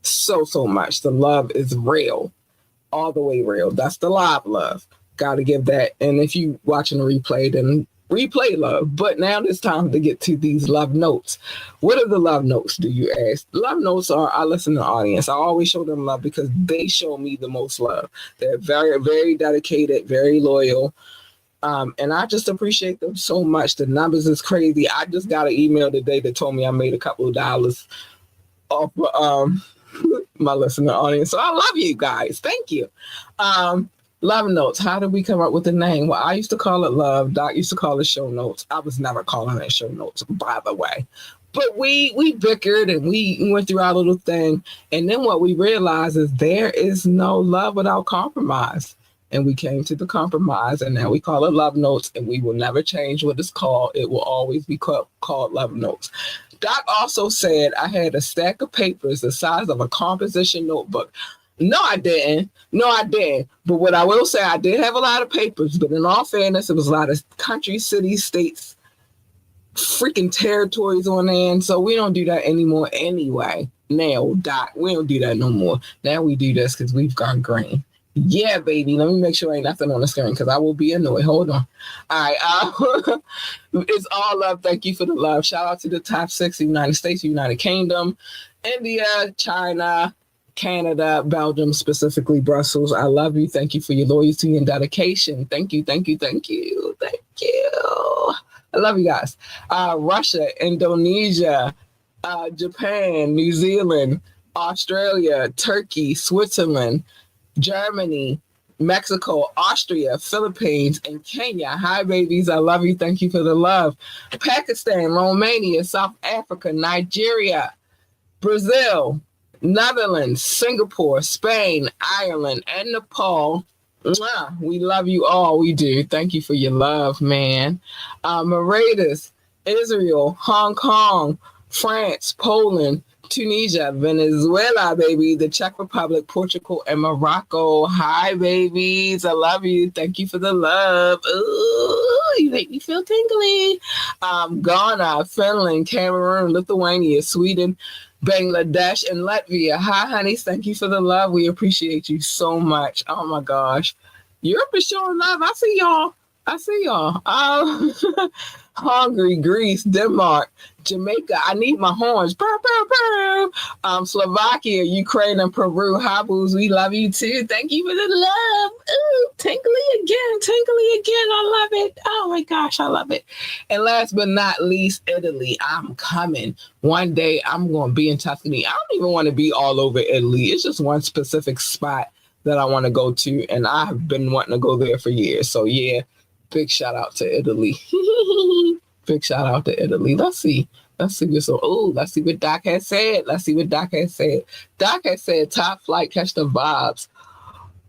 So much. The love is real. All the way real. That's the live love. Got to give that. And if you watching the replay, then replay love. But now it's time to get to these love notes. What are the love notes, do you ask? Love notes are, I listen to the audience. I always show them love because they show me the most love. They're very, very dedicated, very loyal. And I just appreciate them so much. The numbers is crazy. I just got an email today that told me I made a couple of dollars off my listener audience. So I love you guys. Thank you. Love notes. How did we come up with the name? Well, I used to call it love. Doc used to call it show notes. I was never calling it show notes, by the way. But we bickered and we went through our little thing. And then what we realized is there is no love without compromise. And we came to the compromise, and now we call it love notes, and we will never change what it's called. It will always be called love notes. Doc also said I had a stack of papers the size of a composition notebook. No, I didn't. But what I will say, I did have a lot of papers, but in all fairness, it was a lot of countries, cities, states, freaking territories on there. And so we don't do that anymore anyway. Now, Doc, we don't do that no more. Now we do this because we've gone green. Yeah, baby. Let me make sure ain't nothing on the screen because I will be annoyed. Hold on. All right. It's all love. Thank you for the love. Shout out to the top 6: United States, United Kingdom, India, China, Canada, Belgium, specifically Brussels. I love you. Thank you for your loyalty and dedication. Thank you. I love you guys. Russia, Indonesia, Japan, New Zealand, Australia, Turkey, Switzerland, Germany, Mexico, Austria, Philippines, and Kenya. Hi, babies. I love you. Thank you for the love. Pakistan, Romania, South Africa, Nigeria, Brazil, Netherlands, Singapore, Spain, Ireland, and Nepal. Mwah. We love you all. We do. Thank you for your love, man. Mauritius, Israel, Hong Kong, France, Poland, Tunisia, Venezuela, baby, the Czech Republic, Portugal, and Morocco. Hi, babies. I love you. Thank you for the love. Ooh, you make me feel tingly. Ghana, Finland, Cameroon, Lithuania, Sweden, Bangladesh, and Latvia. Hi, honeys. Thank you for the love. We appreciate you so much. Oh, my gosh. Europe is showing love. I see y'all. Hungary, Greece, Denmark, Jamaica. I need my horns. Slovakia, Ukraine, and Peru. Hi, boos. We love you too. Thank you for the love. Ooh, tinkly again. I love it. Oh my gosh, I love it. And last but not least, Italy. I'm coming. One day I'm going to be in Tuscany. I don't even want to be all over Italy. It's just one specific spot that I want to go to, and I have been wanting to go there for years. So yeah. Big shout out to Italy. Big shout out to Italy. Let's see let's see what Doc has said. Doc has said top flight, catch the vibes.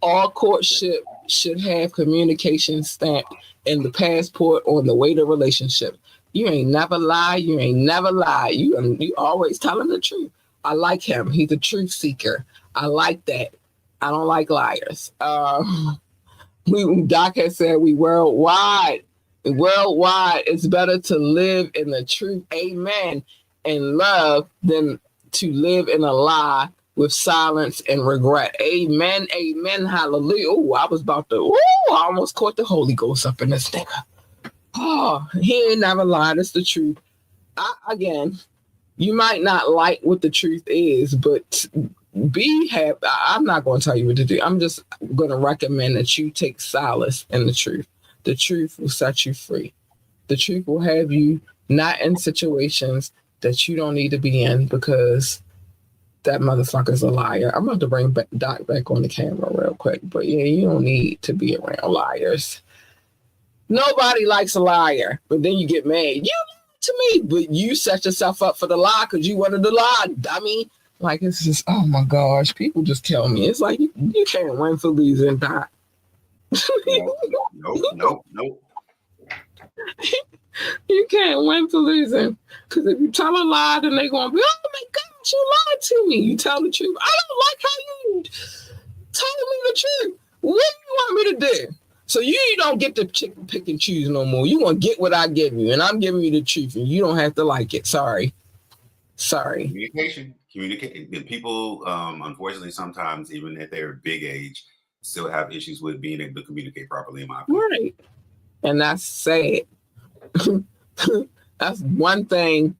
All courtship should have communication stamped in the passport on the way to relationship. You ain't never lie. You always telling the truth. I like him. He's a truth seeker. I like that. I don't like liars. Doc has said we worldwide. It's better to live in the truth, amen, and love than to live in a lie with silence and regret. Amen, hallelujah. Oh, I almost caught the Holy Ghost up in this nigga. Oh, he ain't never lied. It's the truth. Again, you might not like what the truth is, but be happy. I'm not going to tell you what to do. I'm just going to recommend that you take solace in the truth. The truth will set you free. The truth will have you not in situations that you don't need to be in because that motherfucker's a liar. I'm about to bring Doc back on the camera real quick. But yeah, you don't need to be around liars. Nobody likes a liar. But then you get mad. You lied to me. But you set yourself up for the lie because you wanted to lie, dummy. Like, it's just, oh my gosh. People just tell me. It's like, you can't win for losing, Doc.
Nope.
You can't win for losing. Because if you tell a lie, then they're going to be, oh my gosh, you lied to me. You tell the truth. I don't like how you told me the truth. What do you want me to do? So you don't get to pick and choose no more. You want to get what I give you, and I'm giving you the truth, and you don't have to like it. Sorry.
Communication. And people, unfortunately, sometimes even at their big age, still have issues with being able to communicate properly. In my opinion,
Right, and that's sad. That's one thing.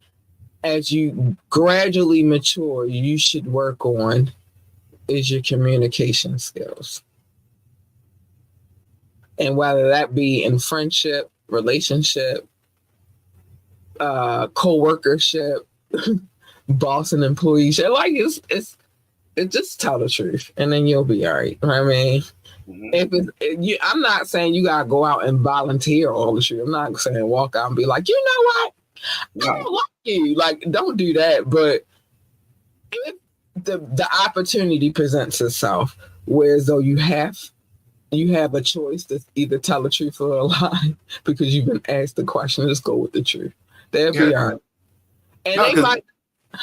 As you gradually mature, you should work on is your communication skills. And whether that be in friendship, relationship, co-workership, boss and employeeship, like it's just tell the truth, and then you'll be all right. I mean, I'm not saying you gotta go out and volunteer all the truth. I'm not saying walk out and be like, you know what, I don't like you. Like, don't do that. But if the opportunity presents itself, whereas though you have a choice to either tell the truth or a lie because you've been asked the question, just go with the truth. They'll be all right. And they might,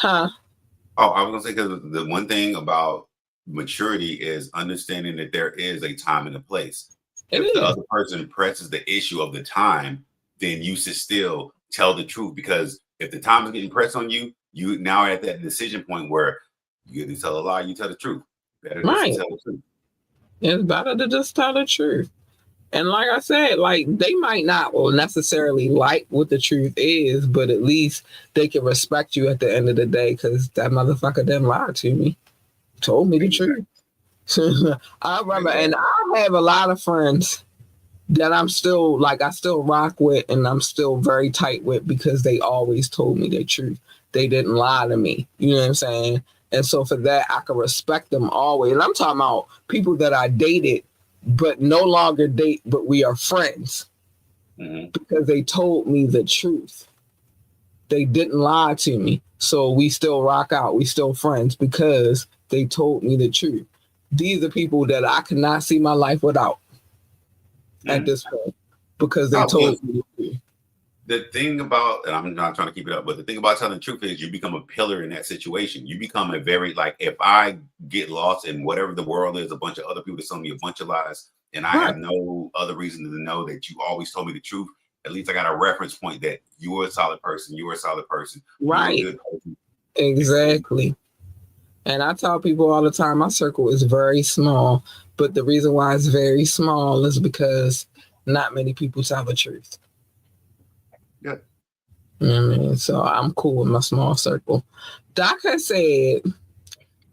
Oh, I was gonna say, because the one thing about maturity is understanding that there is a time and a place. If the other person presses the issue of the time, then you should still tell the truth, because if the time is getting pressed on you, you now are at that decision point where you either tell a lie, you tell the truth. Better just to tell the truth.
It's better to just tell the truth. And like I said, like, they might not necessarily like what the truth is, but at least they can respect you at the end of the day, because that motherfucker didn't lie to me. Told me the truth. I remember, and I have a lot of friends that I'm still like, I still rock with, and I'm still very tight with, because they always told me the truth. They didn't lie to me. You know what I'm saying? And so for that, I can respect them always. And I'm talking about people that I dated, but no longer date, but we are friends, because they told me the truth. They didn't lie to me. So we still rock out. We still friends because they told me the truth. These are people that I cannot see my life without at this point, because they told me the truth.
The thing about, and I'm not trying to keep it up, but the thing about telling the truth is you become a pillar in that situation. You become a very, like, if I get lost in whatever the world is, a bunch of other people telling me a bunch of lies, and I have no other reason to know that you always told me the truth, at least I got a reference point that you're a solid person. You're a solid person.
Right.
You're a good person.
Exactly. And I tell people all the time, my circle is very small, but the reason why it's very small is because not many people tell the truth.
Yeah.
You know what I mean? So I'm cool with my small circle. Doc has said,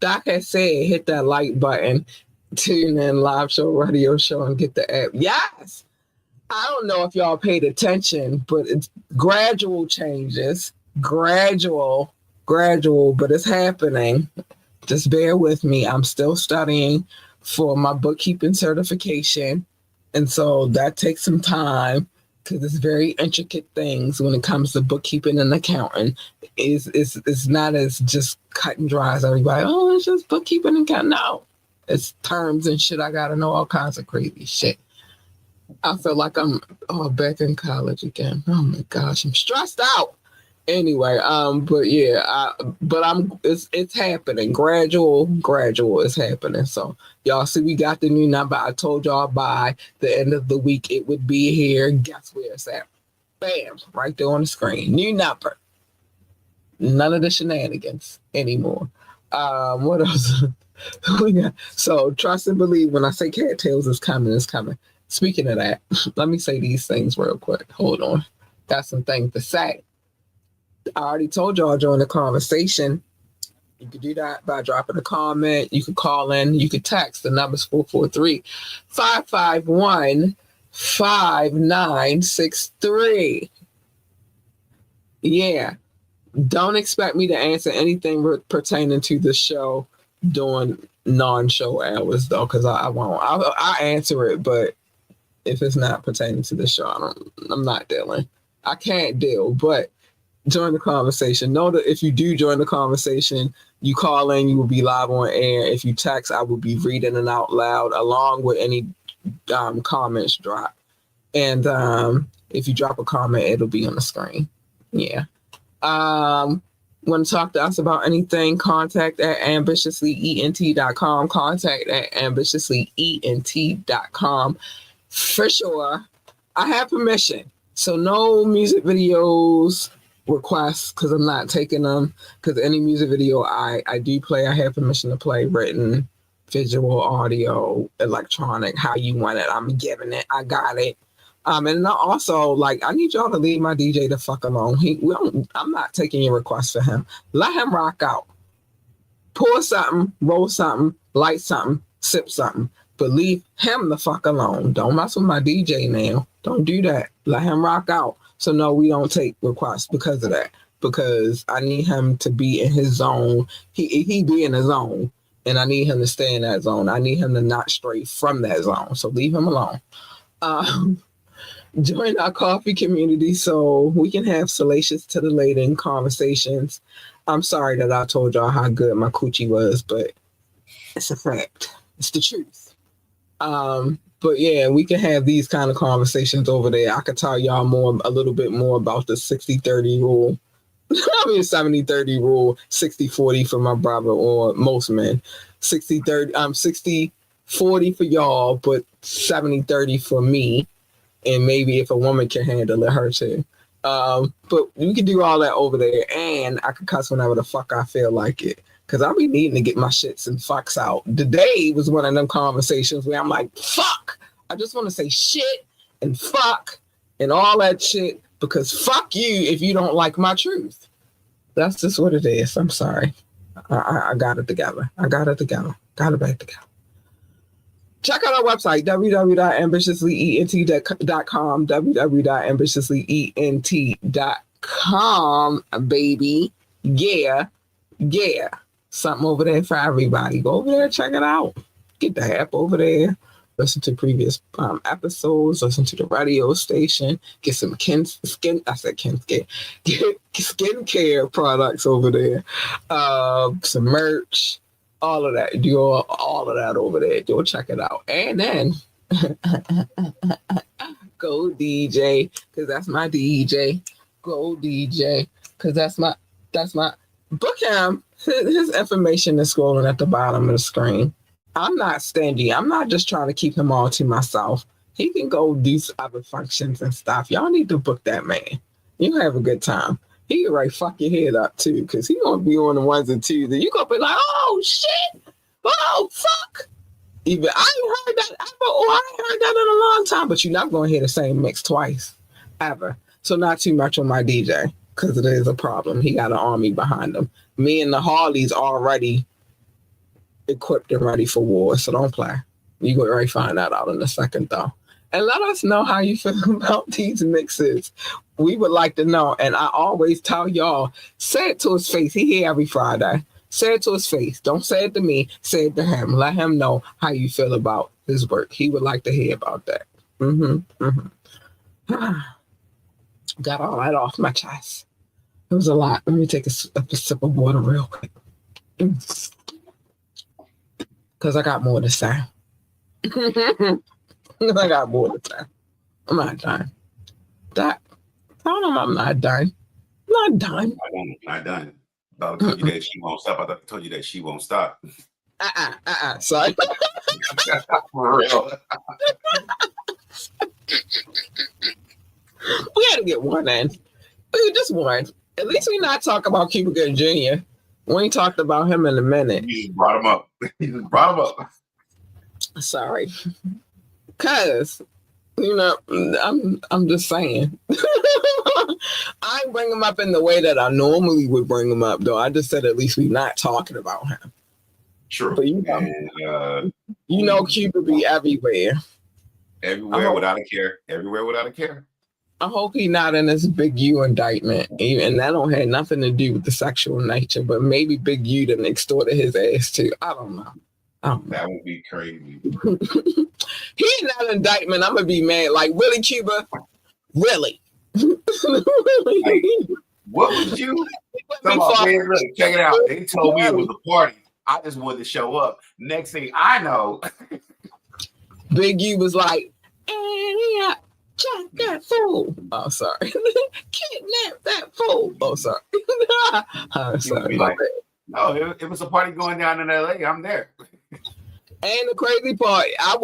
hit that like button, tune in, live show, radio show, and get the app. Yes. I don't know if y'all paid attention, but it's gradual changes, gradual, but it's happening. Just bear with me. I'm still studying for my bookkeeping certification. And so that takes some time, because it's very intricate things when it comes to bookkeeping and accounting. It's not as just cut and dry as everybody. Oh, it's just bookkeeping and accounting. No, it's terms and shit. I got to know all kinds of crazy shit. I feel like I'm back in college again. Oh my gosh, I'm stressed out. Anyway, but yeah, it's happening. Gradual is happening. So y'all see, we got the new number. I told y'all by the end of the week it would be here. Guess where it's at? Bam, right there on the screen. New number. None of the shenanigans anymore. What else? We got? So trust and believe. When I say cattails is coming, it's coming. Speaking of that, let me say these things real quick. Hold on. Got some things to say. I already told y'all during the conversation, you could do that by dropping a comment. You could call in. You could text. The number's 443-551-5963. Yeah. Don't expect me to answer anything pertaining to the show during non-show hours, though, because I won't. I'll answer it, but if it's not pertaining to the show, I'm not dealing. I can't deal, but join the conversation. Know that if you do join the conversation, you call in, you will be live on air. If you text, I will be reading it out loud along with any comments drop. And if you drop a comment, it'll be on the screen. Yeah. Want to talk to us about anything? Contact at ambitiouslyent.com. Contact at ambitiouslyent.com. For sure. I have permission. So no music videos requests because I'm not taking them. Because any music video I do play, I have permission to play written, visual, audio, electronic, how you want it. I'm giving it. I got it. And also, like, I need y'all to leave my DJ the fuck alone. I'm not taking your request for him. Let him rock out. Pour something, roll something, light something, sip something. But leave him the fuck alone. Don't mess with my DJ now. Don't do that. Let him rock out. So no, we don't take requests because of that. Because I need him to be in his zone. He be in his zone. And I need him to stay in that zone. I need him to not stray from that zone. So leave him alone. Join our coffee community so we can have salacious, titillating conversations. I'm sorry that I told y'all how good my coochie was, but it's a fact. It's the truth. But yeah, we can have these kind of conversations over there. I could tell y'all a little bit more about the 60-30 rule. I mean, 70-30 rule, 60-40 for my brother or most men. 60-30, 60-40 for y'all, but 70-30 for me. And maybe if a woman can handle it, her too. But we can do all that over there. And I can cuss whenever the fuck I feel like it. Because I'll be needing to get my shits and fucks out. Today was one of them conversations where I'm like, fuck. I just want to say shit and fuck and all that shit. Because fuck you if you don't like my truth. That's just what it is. I'm sorry. I got it together. Got it back together. Check out our website, www.ambitiouslyent.com, www.ambitiouslyent.com, baby. Yeah. Something over there for everybody. Go over there, check it out. Get the app over there. Listen to previous episodes. Listen to the radio station. Get some skincare products over there. Some merch. All of that. Do all of that over there. Go check it out. And then go DJ, because that's my DJ. Go DJ, because that's my book him. His information is scrolling at the bottom of the screen. I'm not stingy. I'm not just trying to keep him all to myself. He can go do other functions and stuff. Y'all need to book that man. You have a good time. He can fuck your head up too, because he gonna be on the ones and twos, and you gonna be like, oh shit, oh fuck. Even I ain't heard that ever, I ain't heard that in a long time. But you're not gonna hear the same mix twice, ever. So not too much on my DJ, because it is a problem. He got an army behind him. Me and the Harleys already equipped and ready for war, so don't play. You gonna already find that out in a second though. And let us know how you feel about these mixes. We would like to know. And I always tell y'all, say it to his face. He here every Friday. Say it to his face. Don't say it to me. Say it to him. Let him know how you feel about his work. He would like to hear about that. Got all that off my chest. It was a lot. Let me take a sip of water real quick. Because I got more to say. I got more to say. I'm not done. I don't know. I'm not done. I'm not done.
Not done. I told you that she won't stop. I told you that she won't stop.
Sorry.
For real.
We had to get one in. Just one. At least we not talk about Cuba Gooding Jr. We ain't talked about him in a minute.
You just brought him up.
Sorry. Cause, I'm just saying. I ain't bring him up in the way that I normally would bring him up, though. I just said at least we not talking about him.
True.
But Cuba be everywhere.
Everywhere without a care. Everywhere without a care.
I hope he's not in this Big U indictment. And that don't have nothing to do with the sexual nature, but maybe Big U done extorted his ass too. I don't know.
That would be crazy.
He's not an indictment. I'm gonna be mad. Like, really, Cuba? Really?
Like, what was you? Check it out. They told me it was a party. I just wanted to show up. Next thing I know,
Big U was like, yeah. Jack that fool. Oh, sorry. Kidnap that fool. Oh, sorry. I'm
He would
sorry.
be like, no, it was a party going down in LA. I'm there.
And the crazy part, I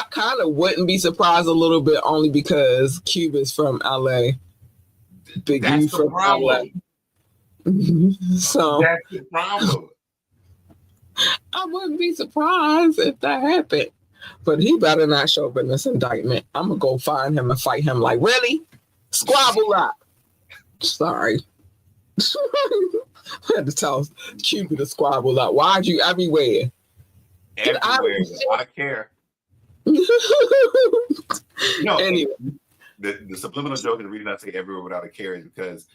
kind of wouldn't be surprised a little bit only because Cuba's from LA. Big
That's
U
the
from
problem.
LA. So
That's the problem.
I wouldn't be surprised if that happened. But he better not show up in this indictment. I'm going to go find him and fight him like, really? Squabble up. Sorry. I had to tell Cuba to squabble up. Why'd you everywhere?
Everywhere without care. No,
anyway.
The subliminal joke in the reason I say everywhere without a care is because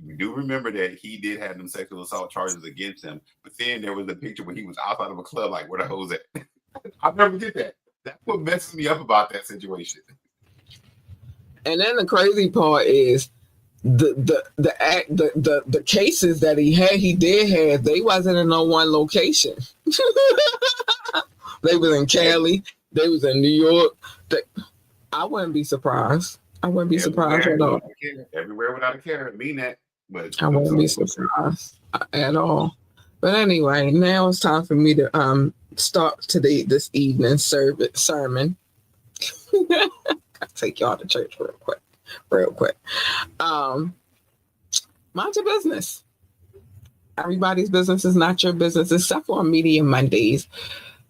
we do remember that he did have them sexual assault charges against him, but then there was a picture where he was outside of a club, like, where the hoes at? I never did that. That's what messes me up about that situation.
And then the crazy part is the cases that he did have, they wasn't in no one location. They was in Cali, they was in New York. I wouldn't be surprised. I wouldn't be surprised at all.
Everywhere without a care. I mean that. But
I wouldn't be surprised at all. But anyway, now it's time for me to start this evening's sermon. I'll take y'all to church real quick. Mind your business. Everybody's business is not your business, except for on Media Mondays,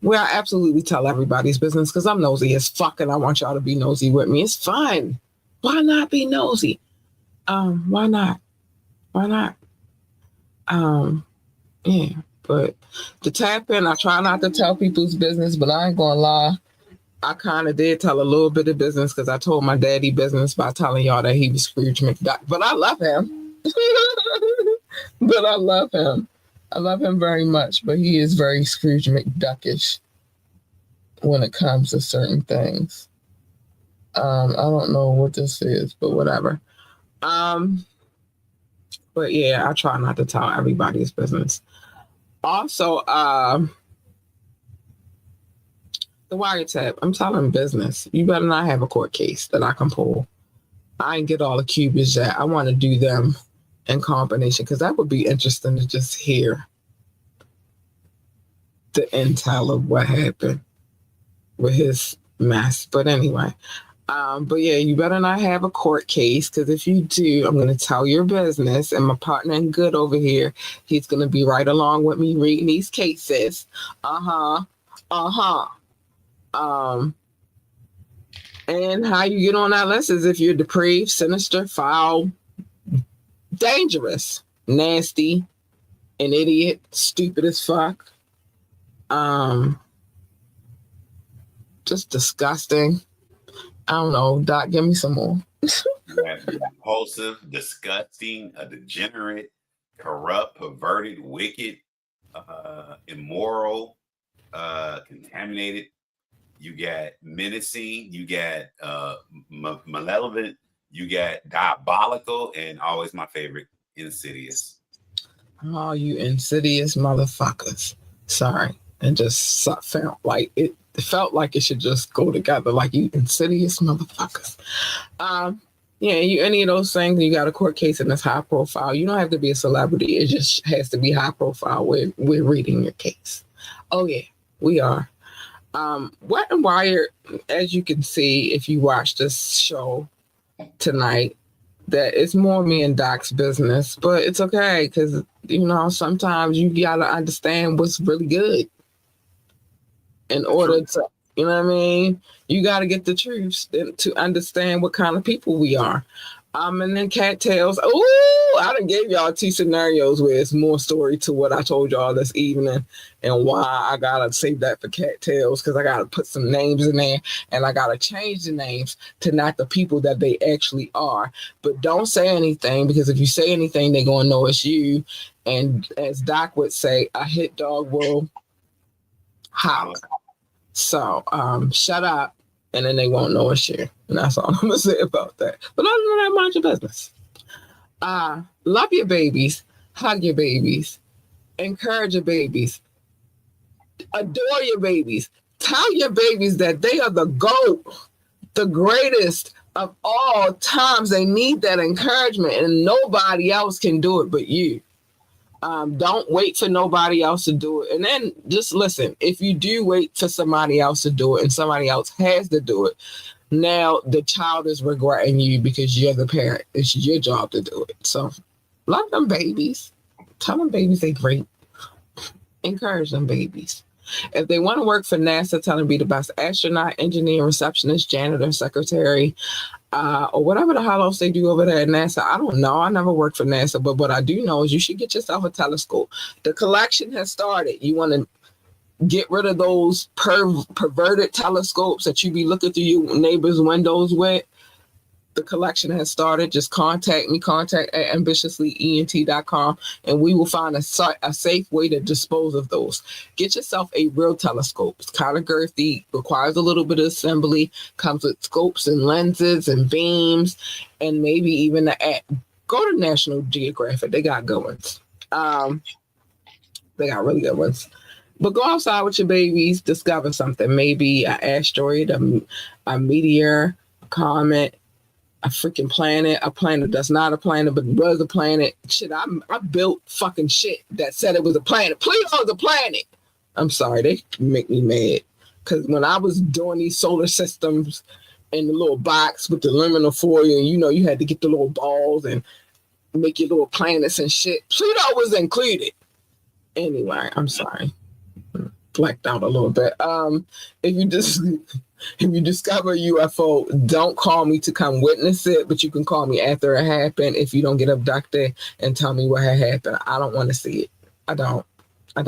where I absolutely tell everybody's business because I'm nosy as fuck and I want y'all to be nosy with me. It's fun. Why not be nosy? Why not? Yeah, but to tap in, I try not to tell people's business, but I ain't gonna lie. I kind of did tell a little bit of business because I told my daddy business by telling y'all that he was Scrooge McDuck. But I love him. I love him very much, but he is very Scrooge McDuckish when it comes to certain things. I don't know what this is, but whatever. But yeah, I try not to tell everybody's business. Also, the wiretap, I'm telling business. You better not have a court case that I can pull. I ain't get all the Cubans yet. I want to do them in combination because that would be interesting to just hear the intel of what happened with his mess. But anyway, but yeah, you better not have a court case because if you do, I'm going to tell your business. And my partner in good over here, he's going to be right along with me reading these cases. And how you get on that list is if you're depraved, sinister, foul, dangerous, nasty, an idiot, stupid as fuck, just disgusting. I don't know, Doc, give me some more.
Impulsive, disgusting, a degenerate, corrupt, perverted, wicked, immoral, contaminated. You got menacing, you got malevolent, you got diabolical, and always my favorite, insidious.
Oh, you insidious motherfuckers. Sorry. It just felt like it should just go together, like you insidious motherfuckers. Yeah, you any of those things, you got a court case and it's high profile. You don't have to be a celebrity. It just has to be high profile. We're reading your case. Oh yeah, we are. Wet and Wired, as you can see if you watch this show tonight, that it's more me and Doc's business, but it's okay because sometimes you gotta understand what's really good in order to, you know what I mean? You gotta get the truth to understand what kind of people we are. And then cattails. Oh, I done gave y'all 2 scenarios where it's more story to what I told y'all this evening and why I gotta save that for cattails because I gotta put some names in there and I gotta change the names to not the people that they actually are. But don't say anything because if you say anything, they're gonna know it's you. And as Doc would say, a hit dog will holler. So shut up. And then they won't know it's you. And that's all I'm going to say about that. But other than that, mind your business. Love your babies. Hug your babies. Encourage your babies. Adore your babies. Tell your babies that they are the GOAT, the greatest, of all times, they need that encouragement, and nobody else can do it but you. Don't wait for nobody else to do it. And then just listen, if you do wait for somebody else to do it and somebody else has to do it, now the child is regretting you because you're the parent. It's your job to do it. So love them babies. Tell them babies they great. Encourage them babies. If they want to work for NASA, tell them be the best astronaut, engineer, receptionist, janitor, secretary, or whatever the hell else they do over there at NASA. I don't know. I never worked for NASA, but what I do know is you should get yourself a telescope. The collection has started. You want to get rid of those perverted telescopes that you be looking through your neighbor's windows with. The collection has started. Just contact me, contact at ambitiouslyent.com, and we will find a safe way to dispose of those. Get yourself a real telescope. It's kind of girthy, requires a little bit of assembly, comes with scopes and lenses and beams, and maybe even the app. Go to National Geographic. They got good ones. They got really good ones. But go outside with your babies, discover something. Maybe an asteroid, a meteor, a comet, a freaking planet, a planet that's not a planet, but was a planet. Shit, I built fucking shit that said it was a planet. Pluto is a planet. I'm sorry, they make me mad. Because when I was doing these solar systems in the little box with the aluminum foil, and you had to get the little balls and make your little planets and shit, Pluto was included. Anyway, I'm sorry. Blacked out a little bit. If you discover a UFO, don't call me to come witness it, but you can call me after it happened if you don't get abducted and tell me what had happened. I don't want to see it. I don't. If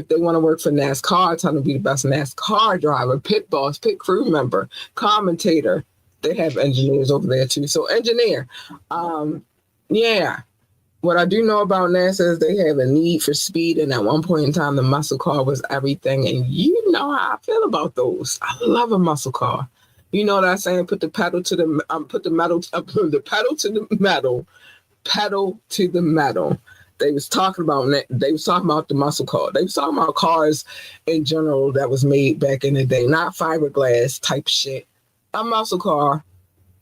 they want to work for NASCAR, tell them to be the best NASCAR driver, pit boss, pit crew member, commentator. They have engineers over there too. So engineer. Yeah. What I do know about NASA is they have a need for speed, and at one point in time, the muscle car was everything. And you know how I feel about those. I love a muscle car. You know what I'm saying? Put the pedal to the metal. They was talking about the muscle car. They was talking about cars in general that was made back in the day, not fiberglass type shit. A muscle car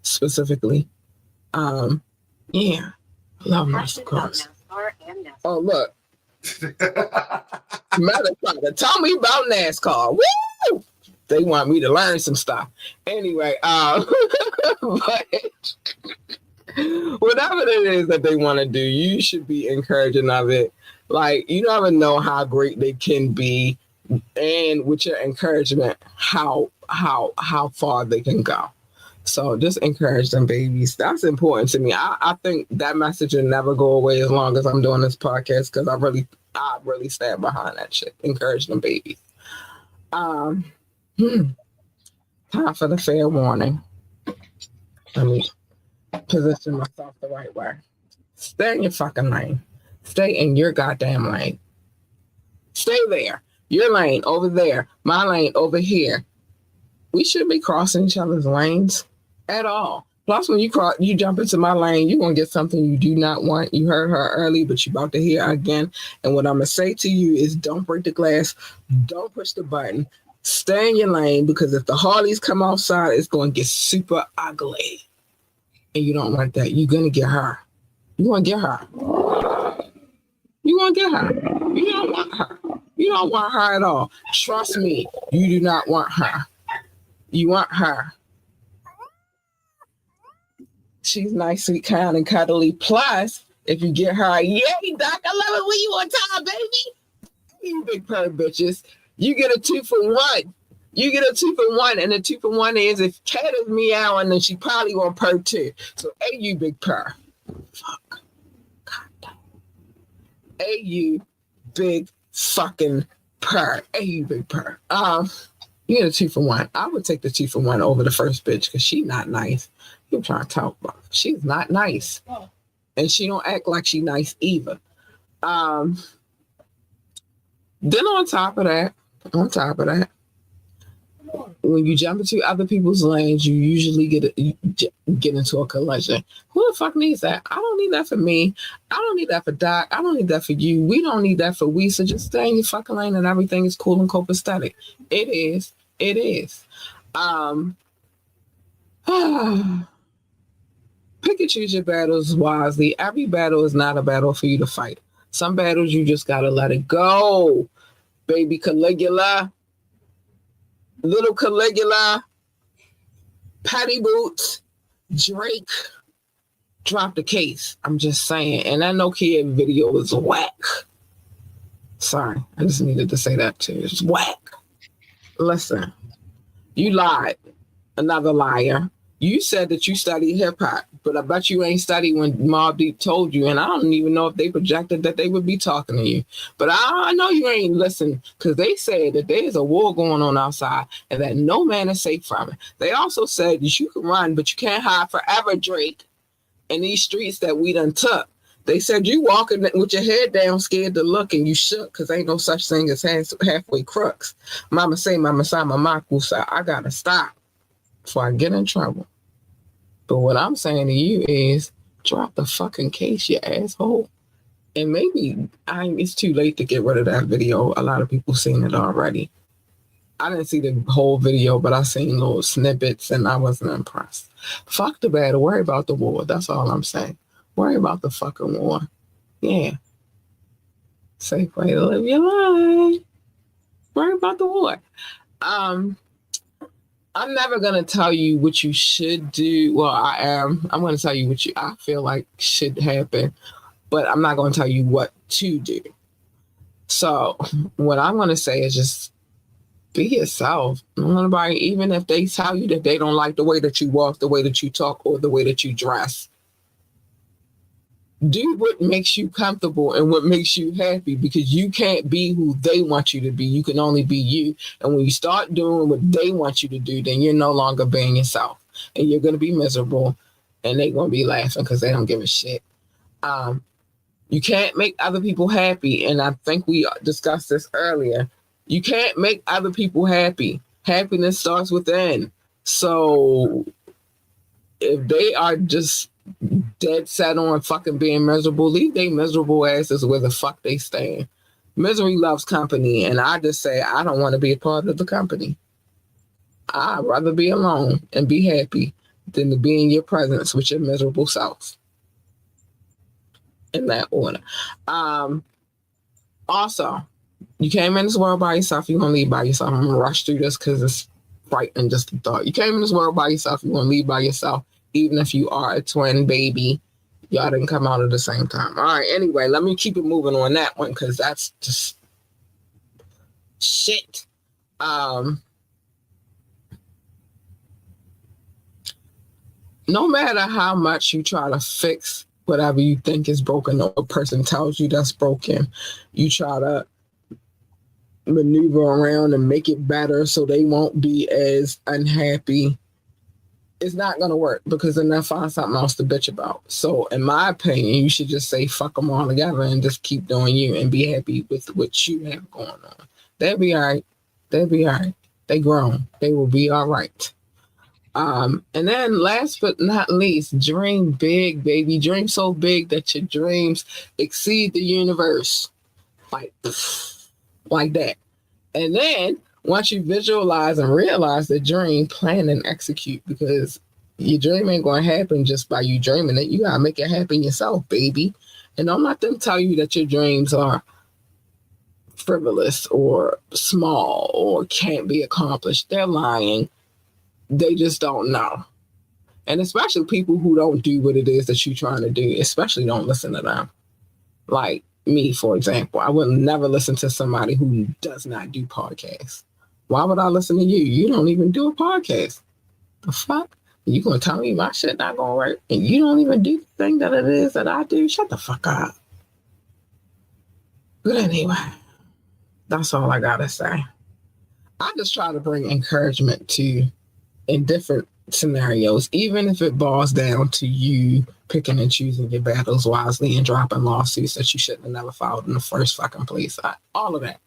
specifically. Yeah. Love muscle cars. Oh, look. Tell me about NASCAR. Woo! They want me to learn some stuff. Anyway, but whatever it is that they want to do, you should be encouraging of it. Like, you never know how great they can be, and with your encouragement, how far they can go. So just encourage them babies. That's important to me. I think that message will never go away as long as I'm doing this podcast, because I really stand behind that shit. Encourage them babies. Time for the fair warning. Let me position myself the right way. Stay in your fucking lane. Stay in your goddamn lane. Stay there. Your lane over there. My lane over here. We shouldn't be crossing each other's lanes at all. Plus, when you jump into my lane, you're going to get something you do not want. You heard her early, but you're about to hear her again. And what I'm going to say to you is don't break the glass. Don't push the button. Stay in your lane, because if the Harleys come outside, it's going to get super ugly. And you don't want that. You're going to get her. You want to get her. You want to get her. You don't want her. You don't want her at all. Trust me, you do not want her. You want her. She's nice, sweet, kind, and cuddly. Plus, if you get her, yay, Doc, I love it when you on time, baby. You big purr bitches. You get a 2-for-1. You get a 2-for-1, and the 2-for-1 is if cat is meowing, then she probably won't purr too. So, hey, you big purr. Fuck. God damn. Hey, you big fucking purr. Hey, you big purr. You get a 2-for-1. I would take the 2-for-1 over the first bitch, because she's not nice. You're trying to talk about. She's not nice. Oh. And she don't act like she nice either. Then on top of that, when you jump into other people's lanes, you usually get into a collision. Who the fuck needs that? I don't need that for me. I don't need that for Doc. I don't need that for you. We don't need that for we. So just stay in your fucking lane and everything is cool and copacetic. It is. Pick and choose your battles wisely. Every battle is not a battle for you to fight. Some battles you just gotta let it go. Baby Caligula, little Caligula, Patty Boots, Drake, drop the case. I'm just saying. And that Nokia video was whack. Sorry, I just needed to say that too. It's whack. Listen, you lied. Another liar. You said that you studied hip hop, but I bet you ain't studied when Mobb Deep told you. And I don't even know if they projected that they would be talking to you. But I know you ain't listened because they said that there's a war going on outside and that no man is safe from it. They also said that you can run, but you can't hide forever, Drake, in these streets that we done took. They said you walking with your head down, scared to look, and you shook because ain't no such thing as halfway crooks. Mama say, Mama say, Mama say, I gotta stop before I get in trouble. But what I'm saying to you is drop the fucking case, you asshole. And maybe it's too late to get rid of that video. A lot of people seen it already. I didn't see the whole video, but I seen little snippets and I wasn't impressed. Fuck the battle. Worry about the war. That's all I'm saying. Worry about the fucking war. Yeah. Safe way to live your life. Worry about the war. I'm never going to tell you what you should do. Well, I am. I'm going to tell you what I feel like should happen, but I'm not going to tell you what to do. So what I'm going to say is just be yourself. Nobody, even if they tell you that they don't like the way that you walk, the way that you talk, or the way that you dress, do what makes you comfortable and what makes you happy, because you can't be who they want you to be. You can only be you. And when you start doing what they want you to do, then you're no longer being yourself. And you're going to be miserable. And they're going to be laughing because they don't give a shit. You can't make other people happy. And I think we discussed this earlier. You can't make other people happy. Happiness starts within. So if they are just dead set on fucking being miserable, leave they miserable asses where the fuck they stand. Misery loves company, and I just say I don't want to be a part of the company. I'd rather be alone and be happy than to be in your presence with your miserable self. In that order. Also, you came in this world by yourself, you're gonna leave by yourself. I'm gonna rush through this because it's frightening just the thought. You came in this world by yourself, you're gonna leave by yourself. Even if you are a twin baby, y'all didn't come out at the same time. All right, anyway, let me keep it moving on that one because that's just shit. No matter how much you try to fix whatever you think is broken or a person tells you that's broken, you try to maneuver around and make it better so they won't be as unhappy. It's not going to work because then they'll find something else to bitch about. So in my opinion, you should just say fuck them all together and just keep doing you and be happy with what you have going on. They'll be all right. They'll be all right. They grown. They will be all right. And then last but not least, dream big, baby. Dream so big that your dreams exceed the universe. Like that. And then once you visualize and realize the dream, plan and execute, because your dream ain't going to happen just by you dreaming it. You got to make it happen yourself, baby. And don't let them tell you that your dreams are frivolous or small or can't be accomplished. They're lying. They just don't know. And especially people who don't do what it is that you're trying to do, especially don't listen to them. Like me, for example, I would never listen to somebody who does not do podcasts. Why would I listen to you? You don't even do a podcast. The fuck? You gonna tell me my shit not gonna work? And you don't even do the thing that it is that I do? Shut the fuck up. But anyway, that's all I gotta say. I just try to bring encouragement to in different scenarios, even if it boils down to you picking and choosing your battles wisely and dropping lawsuits that you shouldn't have never filed in the first fucking place. All of that.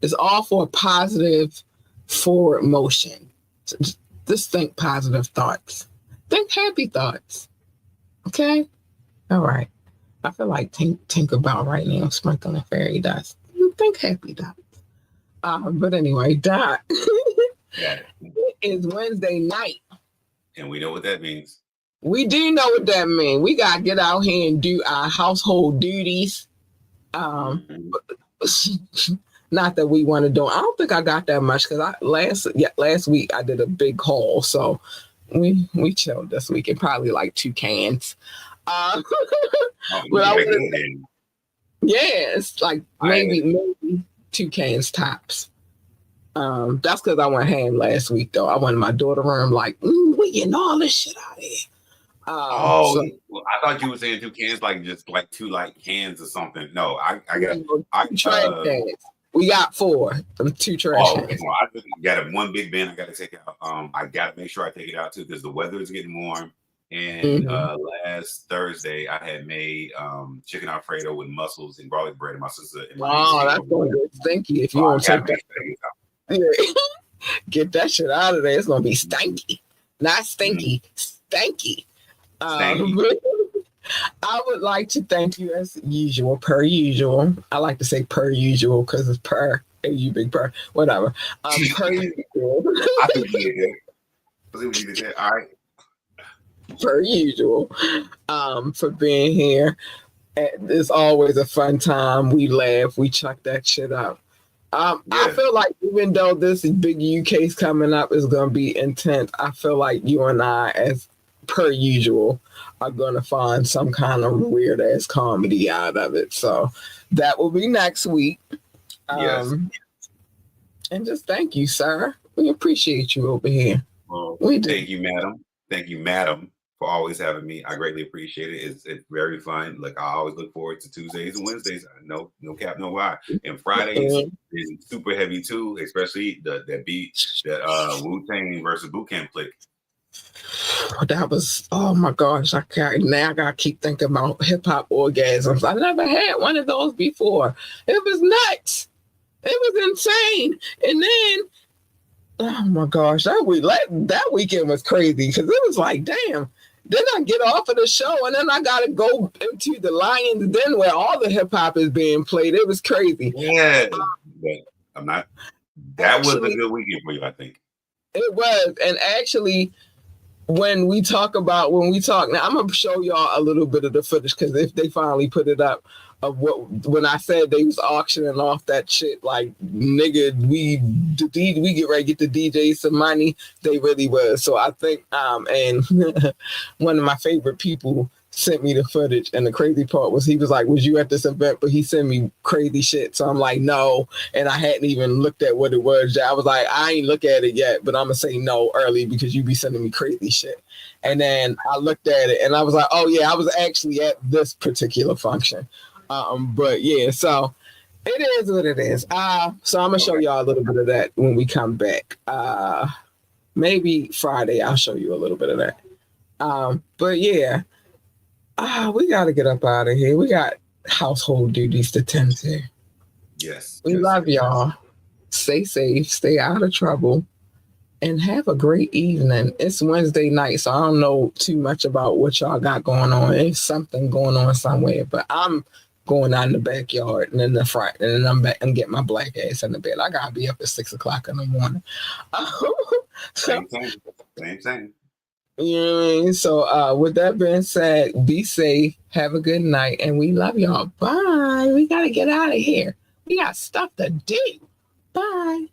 It's all for a positive forward motion. So just think positive thoughts. Think happy thoughts. Okay? All right. I feel like Tinkerbell right now, sprinkling fairy dust. Think happy thoughts. But anyway, Dot.
Yeah.
is Wednesday night.
And we know what that means.
We do know what that means. We got to get out here and do our household duties. Not that we want to do. I don't think I got that much because last week I did a big haul. So we chilled this week and probably like 2 cans. But it's like maybe 2 cans tops. That's because I went ham last week though. I went in my daughter room like, we getting all this shit out of here.
Well, I thought you were saying 2 cans, like just like 2 like cans or something. No, I got
trash cans. We got 4. 2 trash cans.
No, I just got 1 big bin I got to take out. I got to make sure I take it out too because the weather is getting warm. And last Thursday I had made chicken Alfredo with mussels and garlic bread. And my sister.
That's going to get stinky if you don't take that. Get that shit out of there. It's going to be stinky. Not stinky, stanky. I would like to thank you as usual, per usual. I like to say per usual because it's per, you big per, whatever. Per usual.
I think you did that. All right.
Per usual. For being here. It's always a fun time. We laugh, we chuck that shit up. I feel like even though this big UK's coming up is going to be intense, I feel like you and I, as per usual, are going to find some kind of weird ass comedy out of it. So that will be next week.
Yes.
And just thank you, sir. We appreciate you over here.
Well,
we do.
Thank you, madam. Thank you, madam, for always having me. I greatly appreciate it. It's very fun. Like I always look forward to Tuesdays and Wednesdays. No cap, no lie. And Fridays is super heavy too, especially that beat that Wu-Tang versus Boot Camp flick.
That was, oh my gosh, I gotta keep thinking about hip hop orgasms. I never had one of those before. It was nuts. It was insane. And then, oh my gosh, that weekend was crazy because it was like, damn. Then I get off of the show and then I gotta go into the Lions Den where all the hip hop is being played. It was crazy.
Yeah, but that was a good weekend for you, I think.
It was, and actually. When we talk now, I'm gonna show y'all a little bit of the footage because if they finally put it up of when I said they was auctioning off that shit, like nigga, we get ready to get the DJ some money. They really was. So I think and one of my favorite people sent me the footage, and the crazy part was he was like, was you at this event? But he sent me crazy shit, so I'm like, no, and I hadn't even looked at what it was. I was like, I ain't look at it yet, but I'm gonna say no early because you be sending me crazy shit. And then I looked at it and I was like, oh yeah, I was actually at this particular function. But yeah, so it is what it is. So I'm gonna show y'all a little bit of that when we come back. Maybe Friday I'll show you a little bit of that. But yeah. We got to get up out of here. We got household duties to tend to.
Yes.
We love y'all. Stay safe, stay out of trouble, and have a great evening. It's Wednesday night, so I don't know too much about what y'all got going on. There's something going on somewhere, but I'm going out in the backyard and in the front, and then I'm back and get my black ass in the bed. I got to be up at 6 o'clock in the morning.
Same thing.
You know what I mean? So with that being said, be safe, have a good night, and we love y'all. Bye. We got to get out of here. We got stuff to do. Bye.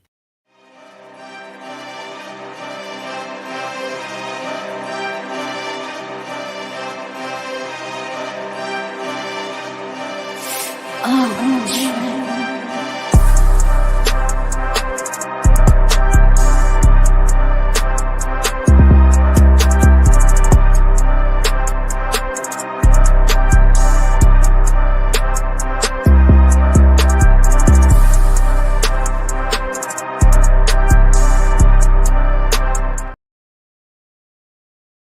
Oh,